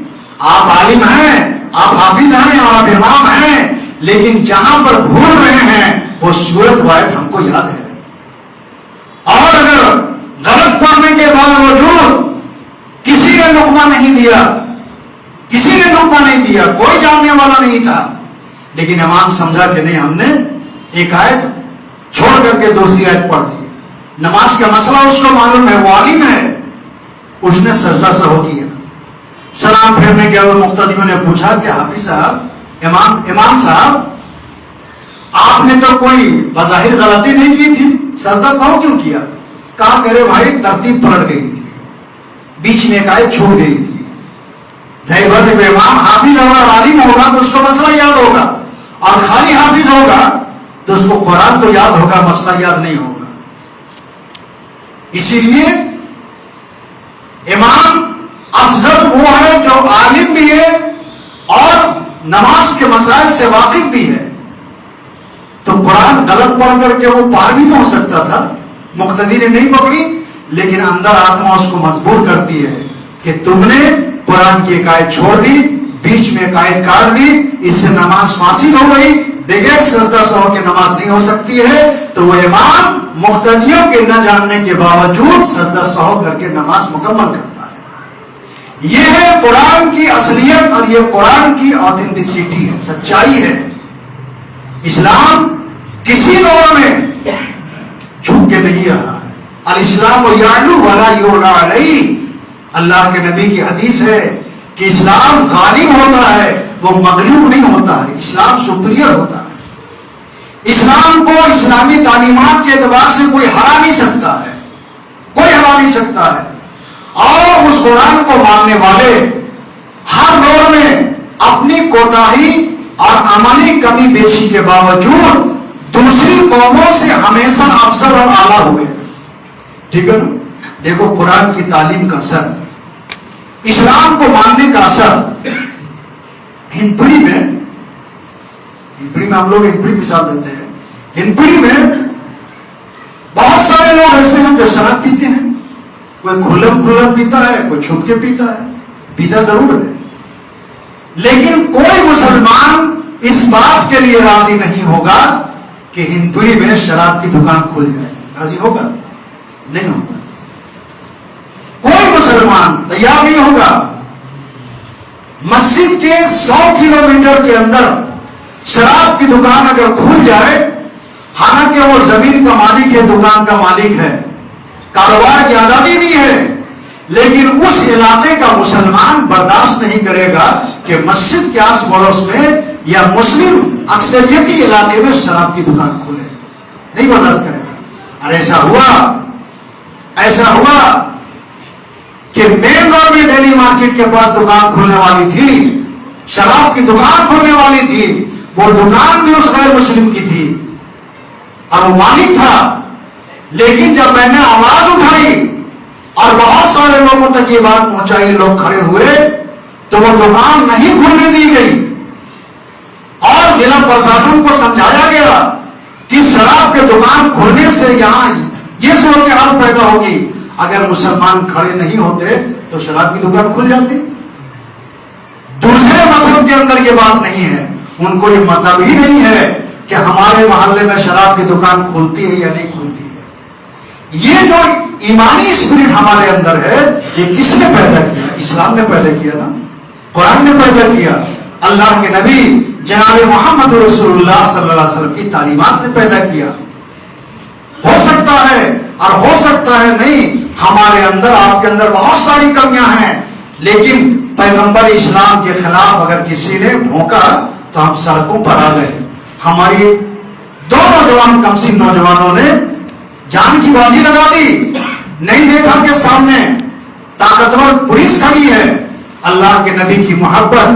آپ عالم ہیں، آپ حافظ ہیں اور آپ امام ہیں، لیکن جہاں پر بھول رہے ہیں وہ سورت واحد ہم کو یاد ہے. اور اگر غلط پڑھنے کے باوجود کسی نے لقمہ نہیں دیا، کسی نے لقمہ نہیں دیا، کوئی جاننے والا نہیں تھا، لیکن امام سمجھا کہ نہیں، ہم نے ایک آیت چھوڑ کر کے دوسری آیت پڑھ دی. نماز کا مسئلہ اس کو معلوم ہے، وہ عالم ہے، اس نے سجدہ سہو کیا. سلام پھیرنے کے بعد مقتدیوں نے پوچھا کہ حافظ صاحب، امام صاحب، آپ نے تو کوئی بظاہر غلطی نہیں کی تھی، سجدہ سہو کیوں کیا؟ کہا کرے بھائی ترتیب پلٹ گئی تھی، بیچ میں ایک آیت چھوٹ گئی تھی. ظاہر بات ہے کہ امام حافظ ہوگا اور عالم ہوگا تو اس کو مسئلہ یاد ہوگا، اور خالی حافظ ہوگا تو اس کو قرآن تو یاد ہوگا، مسئلہ یاد نہیں ہوگا. اسی لیے امام افضل وہ ہے جو عالم بھی ہے اور نماز کے مسائل سے واقف بھی ہے. تو قرآن غلط پڑھ کر کے وہ پار بھی تو ہو سکتا تھا، مقتدی نے نہیں پکڑی، لیکن اندر آتما اس کو مجبور کرتی ہے کہ تم نے قرآن کی ایک آیت چھوڑ دی، بیچ میں ایک آیت کاٹ دی، اس سے نماز فاسد ہو گئی، بغیر سجدہ سہو کے نماز نہیں ہو سکتی ہے. تو وہ امام مقتدیوں کے نہ جاننے کے باوجود سجدہ سہو کر کے نماز مکمل کرتا ہے. یہ ہے قرآن کی اصلیت اور یہ قرآن کی آتھینٹسٹی ہے، سچائی ہے. اسلام کسی دور میں جھک کے نہیں رہا ہے. الاسلام یعلو ولا یعلی علیہ. اللہ کے نبی کی حدیث ہے کہ اسلام غالب ہوتا ہے، وہ مغلوب نہیں ہوتا ہے. اسلام سپیریئر ہوتا ہے. اسلام کو اسلامی تعلیمات کے اعتبار سے کوئی ہرا نہیں سکتا ہے، کوئی ہرا نہیں سکتا ہے. اور اس قرآن کو ماننے والے ہر دور میں اپنی کوتاہی اور عملی کمی بیشی کے باوجود دوسری قوموں سے ہمیشہ افضل اور اعلیٰ ہوئے. ٹھیک ہے نا؟ دیکھو قرآن کی تعلیم کا اثر، اسلام کو ماننے کا اثر. ہندپڑی میں ہم لوگ ہندپڑی مثال دیتے ہیں. ہندپڑی میں بہت سارے لوگ ایسے ہیں جو شراب پیتے ہیں. کوئی کھلم پیتا ہے، کوئی چھپ کے پیتا ہے، پیتا ضرور ہے. لیکن کوئی مسلمان اس بات کے لیے راضی نہیں ہوگا کہ ہندپڑی میں شراب کی دکان کھل جائے. راضی ہوگا؟ نہیں ہوگا. کوئی مسلمان تیار نہیں ہوگا. مسجد کے 100 کلومیٹر کے اندر شراب کی دکان اگر کھل جائے، حالانکہ وہ زمین کا مالک ہے، دکان کا مالک ہے، کاروبار کی آزادی بھی ہے، لیکن اس علاقے کا مسلمان برداشت نہیں کرے گا کہ مسجد کے آس پڑوس میں یا مسلم اکثریتی علاقے میں شراب کی دکان کھلے. نہیں برداشت کرے گا. اور ایسا ہوا کہ مین روڈ میں ڈیلی مارکیٹ کے پاس دکان کھلنے والی تھی، شراب کی دکان کھلنے والی تھی. وہ دکان بھی اس غیر مسلم کی تھی اور وہ مالک تھا. لیکن جب میں نے آواز اٹھائی اور بہت سارے لوگوں تک یہ بات پہنچائی، لوگ کھڑے ہوئے، تو وہ دکان نہیں کھلنے دی گئی. اور ضلع پرشاسن کو سمجھایا گیا کہ شراب کے دکان کھلنے سے یہاں یہ صورتحال پیدا ہوگی، اگر مسلمان کھڑے نہیں ہوتے تو شراب کی دکان کھل جاتی. دوسرے مذہب کے اندر یہ بات نہیں ہے. ان کو یہ مطلب ہی نہیں ہے کہ ہمارے محلے میں شراب کی دکان کھلتی ہے یا نہیں کھلتی ہے. یہ جو ایمانی اسپرٹ ہمارے اندر ہے، یہ کس نے پیدا کیا؟ اسلام نے پیدا کیا نا، قرآن نے پیدا کیا، اللہ کے نبی جناب محمد رسول اللہ صلی اللہ علیہ وسلم کی تعلیمات نے پیدا کیا. ہو سکتا ہے اور ہو سکتا ہے نہیں، ہمارے اندر، آپ کے اندر بہت ساری کمیاں ہیں، لیکن پیغمبر اسلام کے خلاف اگر کسی نے بھونکا تو ہم سڑکوں پر آ گئے. ہماری 2 نوجوان کمسن نوجوانوں نے جان کی بازی لگا دی. نہیں دیکھا کہ سامنے طاقتور پولیس کھڑی ہے. اللہ کے نبی کی محبت،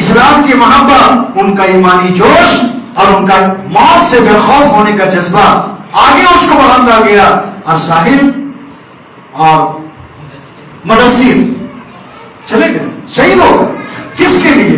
اسلام کی محبت، ان کا ایمانی جوش اور ان کا موت سے بے خوف ہونے کا جذبہ آگے اس کو بڑھاتا گیا. اور ساحل اور مدثر چلے گئے، شہید ہو گئے. کس کے لیے؟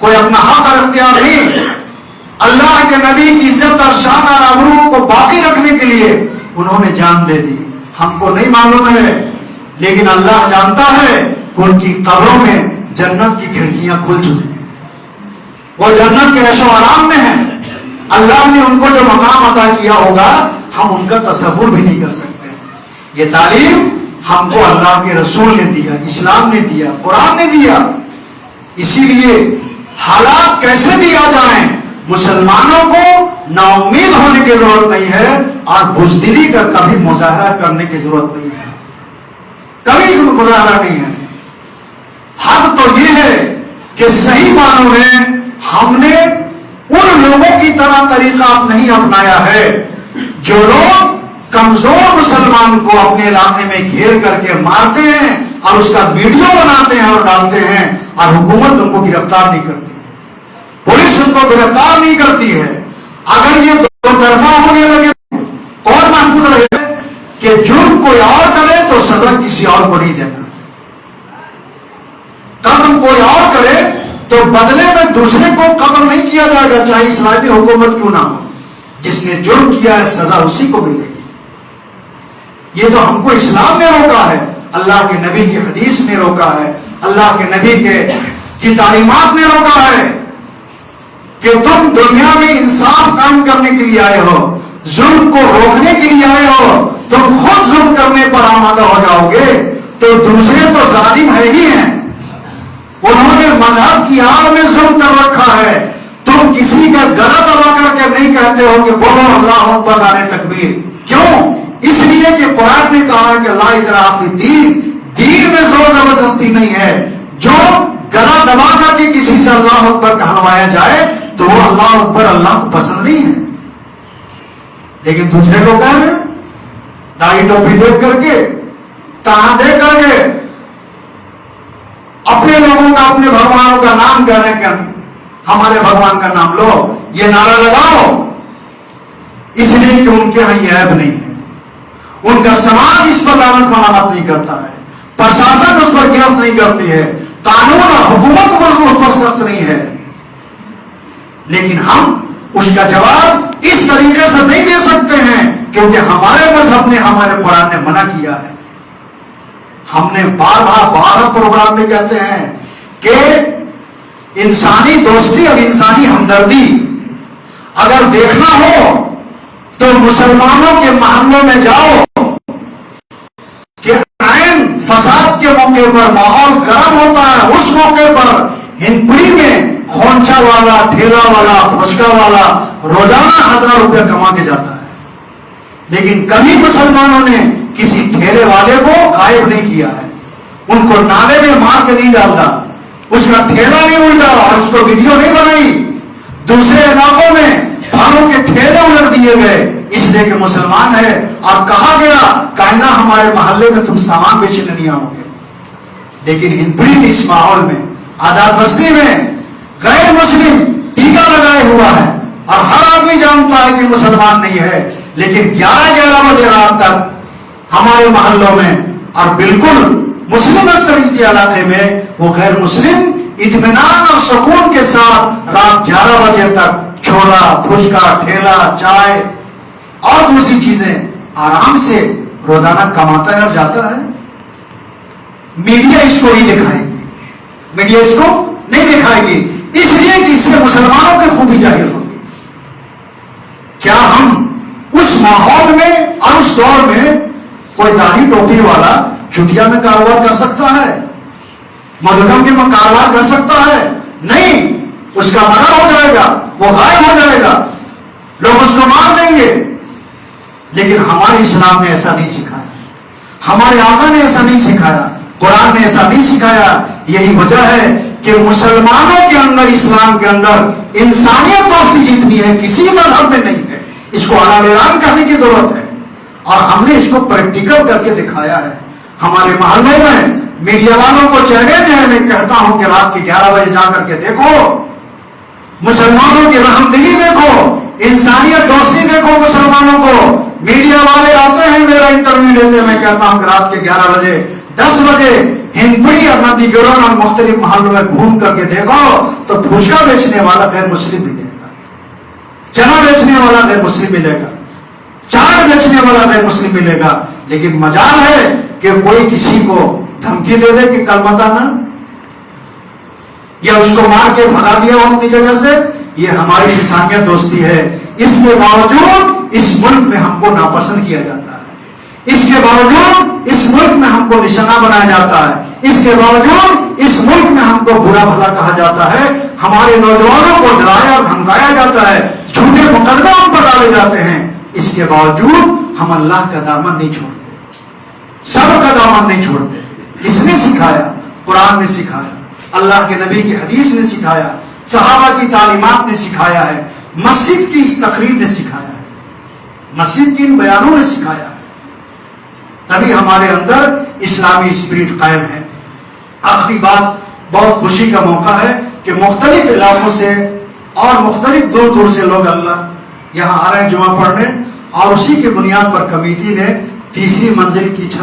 کوئی اپنا حق اور اختیار نہیں. اللہ اللہ کے نبی کی عزت اور شان اور آبرو کو باقی رکھنے کے لیے انہوں نے جان دے دی. ہم کو نہیں معلوم ہے لیکن اللہ جانتا ہے کہ ان کی قبروں میں جنت کی کھڑکیاں کھل چکی ہیں, وہ جنت کے عیش و آرام میں ہیں. اللہ نے ان کو جو مقام عطا کیا ہوگا ہم ان کا تصور بھی نہیں کر سکتے. یہ تعلیم ہم کو اللہ کے رسول نے دیا, اسلام نے دیا, قرآن نے دیا. اسی لیے حالات کیسے بھی آ جائیں مسلمانوں کو نا امید ہونے کی ضرورت نہیں ہے اور بزدلی کا کبھی مظاہرہ کرنے کی ضرورت نہیں ہے, کبھی مظاہرہ نہیں ہے. حق تو یہ ہے کہ صحیح معنوں میں ہم نے ان لوگوں کی طرح طریقہ نہیں اپنایا ہے جو لوگ کمزور مسلمان کو اپنے علاقے میں گھیر کر کے مارتے ہیں اور اس کا ویڈیو بناتے ہیں اور ڈالتے ہیں اور حکومت ان کو گرفتار نہیں کرتی, پولیس ان کو گرفتار نہیں کرتی ہے. اگر یہ دو طرفہ ہونے لگے کون محفوظ رہے کہ جرم کوئی اور کرے تو سزا کسی اور کو نہیں دینا, قتل کوئی اور کرے تو بدلے میں دوسرے کو قتل نہیں کیا جائے گا چاہے اسلامی حکومت کیوں نہ ہو. جس نے جرم کیا ہے سزا اسی کو ملے گی. یہ تو ہم کو اسلام نے روکا ہے, اللہ کے نبی کی حدیث نے روکا ہے, اللہ کے نبی کی تعلیمات نے روکا ہے کہ تم دنیا میں انصاف قائم کرنے کے لیے آئے ہو, ظلم کو روکنے کے لیے آئے ہو. تم خود ظلم کرنے پر آمادہ ہو جاؤ گے تو دوسرے تو ظالم ہے ہی ہیں, انہوں نے مذہب کی آڑ میں ظلم کر رکھا ہے. تم کسی کا گلا دبا کر کے نہیں کہتے ہو کہ بولو اللہ اکبر نعرہ تکبیر, کیوں؟ اس لیے کہ قرآن نے کہا ہے کہ لا اکراہ فی الدین, دین میں زور زبردستی نہیں ہے. جو گلا دبا کر کے کسی سے اللہ اکبر کہلوایا جائے تو وہ اللہ اکبر اللہ کو پسند نہیں ہے. لیکن دوسرے لوگ کہہ رہے داڑھی ٹوپی دیکھ کر کے, تاں دیکھ کر کے اپنے لوگوں کا, اپنے بھگوانوں کا نام کہہ رہے ہیں کہ ہمارے بھگوان کا نام لو, یہ نعرہ لگاؤ, اس لیے کہ ان کے یہاں یہ عیب نہیں ہے, ان کا سماج اس پر لعنت ملامت نہیں کرتا ہے, پرشاسن اس پر گرفت نہیں کرتی ہے, قانون اور حکومت اس پر سخت نہیں ہے. لیکن ہم اس کا جواب اس طریقے سے نہیں دے سکتے ہیں کیونکہ ہمارے مذہب نے, ہمارے قرآن نے منع کیا ہے. ہم نے بار پروگرام میں کہتے ہیں کہ انسانی دوستی اور انسانی ہمدردی اگر دیکھنا ہو تو مسلمانوں کے محلوں میں جاؤ کہ عین فساد کے موقع پر ماحول گرم ہوتا ہے, اس موقع پر ہندپوری میں خونچا والا, ٹھیلا والا, پھچکا والا روزانہ 1000 روپے کما کے جاتا ہے. لیکن کبھی مسلمانوں نے کسی ٹھیلے والے کو غائب نہیں کیا ہے, ان کو نالے میں مار کے نہیں ڈالتا, اس کا ٹھیلا نہیں الٹا اور اس کو ویڈیو نہیں بنائی. دوسرے علاقوں میں پھلوں کے ٹھیلے الٹ دیے گئے اس لیے کہ مسلمان ہے اور کہا گیا کائنہ ہمارے محلے میں تم سامان بیچنے نہیں آؤ گے. لیکن ہندپوری کے اس ماحول میں, آزاد بستی میں غیر مسلم ٹیکا لگائے ہوا ہے اور ہر آدمی جانتا ہے کہ مسلمان نہیں ہے, لیکن 11 بجے رات تک ہمارے محلوں میں اور بالکل مسلم اکثریت علاقے میں وہ غیر مسلم اطمینان اور سکون کے ساتھ رات 11 بجے تک چھولا, پھچکا, ٹھیلا, چائے اور دوسری چیزیں آرام سے روزانہ کماتا ہے اور جاتا ہے. میڈیا اس کو نہیں دکھائے گی, میڈیا اس کو نہیں دکھائے گی, اس لیے کہ اس سے مسلمانوں کی خوبی ظاہر ہوگی. کیا ہم اس ماحول میں اور اس دور میں کوئی داڑھی ٹوپی والا چٹیا میں کاروبار کر سکتا ہے, مدرکم کے میں کاروبار کر سکتا ہے؟ نہیں, اس کا منع ہو جائے گا, وہ غائب ہو جائے گا, لوگ اس کو مار دیں گے. لیکن ہمارے اسلام نے ایسا نہیں سکھایا, ہمارے آقا نے ایسا نہیں سکھایا, قرآن نے ایسا نہیں سکھایا. یہی وجہ ہے کہ مسلمانوں کے اندر, اسلام کے اندر انسانیت دوستی جتنی ہے کسی مذہب میں نہیں ہے. اس کو اعلان کرنے کی ضرورت ہے اور ہم نے اس کو پریکٹیکل کر کے دکھایا ہے. ہمارے محلوں میں میڈیا والوں کو چیلنج ہے, میں کہتا ہوں کہ رات کے 11 بجے جا کر کے دیکھو, مسلمانوں کی رحم دلی دیکھو, انسانیت دوستی دیکھو مسلمانوں کو. میڈیا والے آتے ہیں میرا انٹرویو لیتے, میں کہتا ہوں کہ رات کے 11 بجے 10 بجے ہندپوری اور ندی گرون اور مختلف محلوں میں گھوم کر کے دیکھو تو پھچکا بیچنے والا غیر مسلم بھی دیکھتا, چنا بیچنے والا غیر مسلم ملے گا، چاٹ بیچنے والا غیر مسلم ملے گا، لیکن مجال ہے کہ کوئی کسی کو دھمکی دے دے کہ کلمہ نہ، یا اس کو مار کے بھگا دیا ہو اپنی جگہ سے، یہ ہماری انسانیت دوستی ہے۔ اس کے باوجود اس ملک میں ہم کو ناپسند کیا جاتا ہے، اس کے باوجود اس ملک میں ہم کو نشانہ بنایا جاتا ہے، اس کے باوجود اس ملک میں ہم کو برا بھلا کہا جاتا ہے، ہمارے نوجوانوں کو ڈرایا اور دھمکایا جاتا ہے، جھوٹے مقدمے ہم پر ڈالے جاتے ہیں۔ اس کے باوجود ہم اللہ کا دامن نہیں چھوڑتے، صبر کا دامن نہیں چھوڑتے۔ کس نے سکھایا؟ قرآن نے سکھایا، اللہ کے نبی کی حدیث نے سکھایا، صحابہ کی تعلیمات نے سکھایا ہے، مسجد کی اس تقریر نے سکھایا ہے، مسجد کی ان بیانوں نے سکھایا ہے، تبھی ہمارے اندر اسلامی اسپرٹ قائم ہے۔ آخری بات، بہت خوشی کا موقع ہے کہ مختلف علاقوں سے اور مختلف دور دور سے لوگ اللہ یہاں آ رہے ہیں جمعہ پڑھنے، اور اسی کی بنیاد پر کمیٹی نے تیسری منزل کی چھت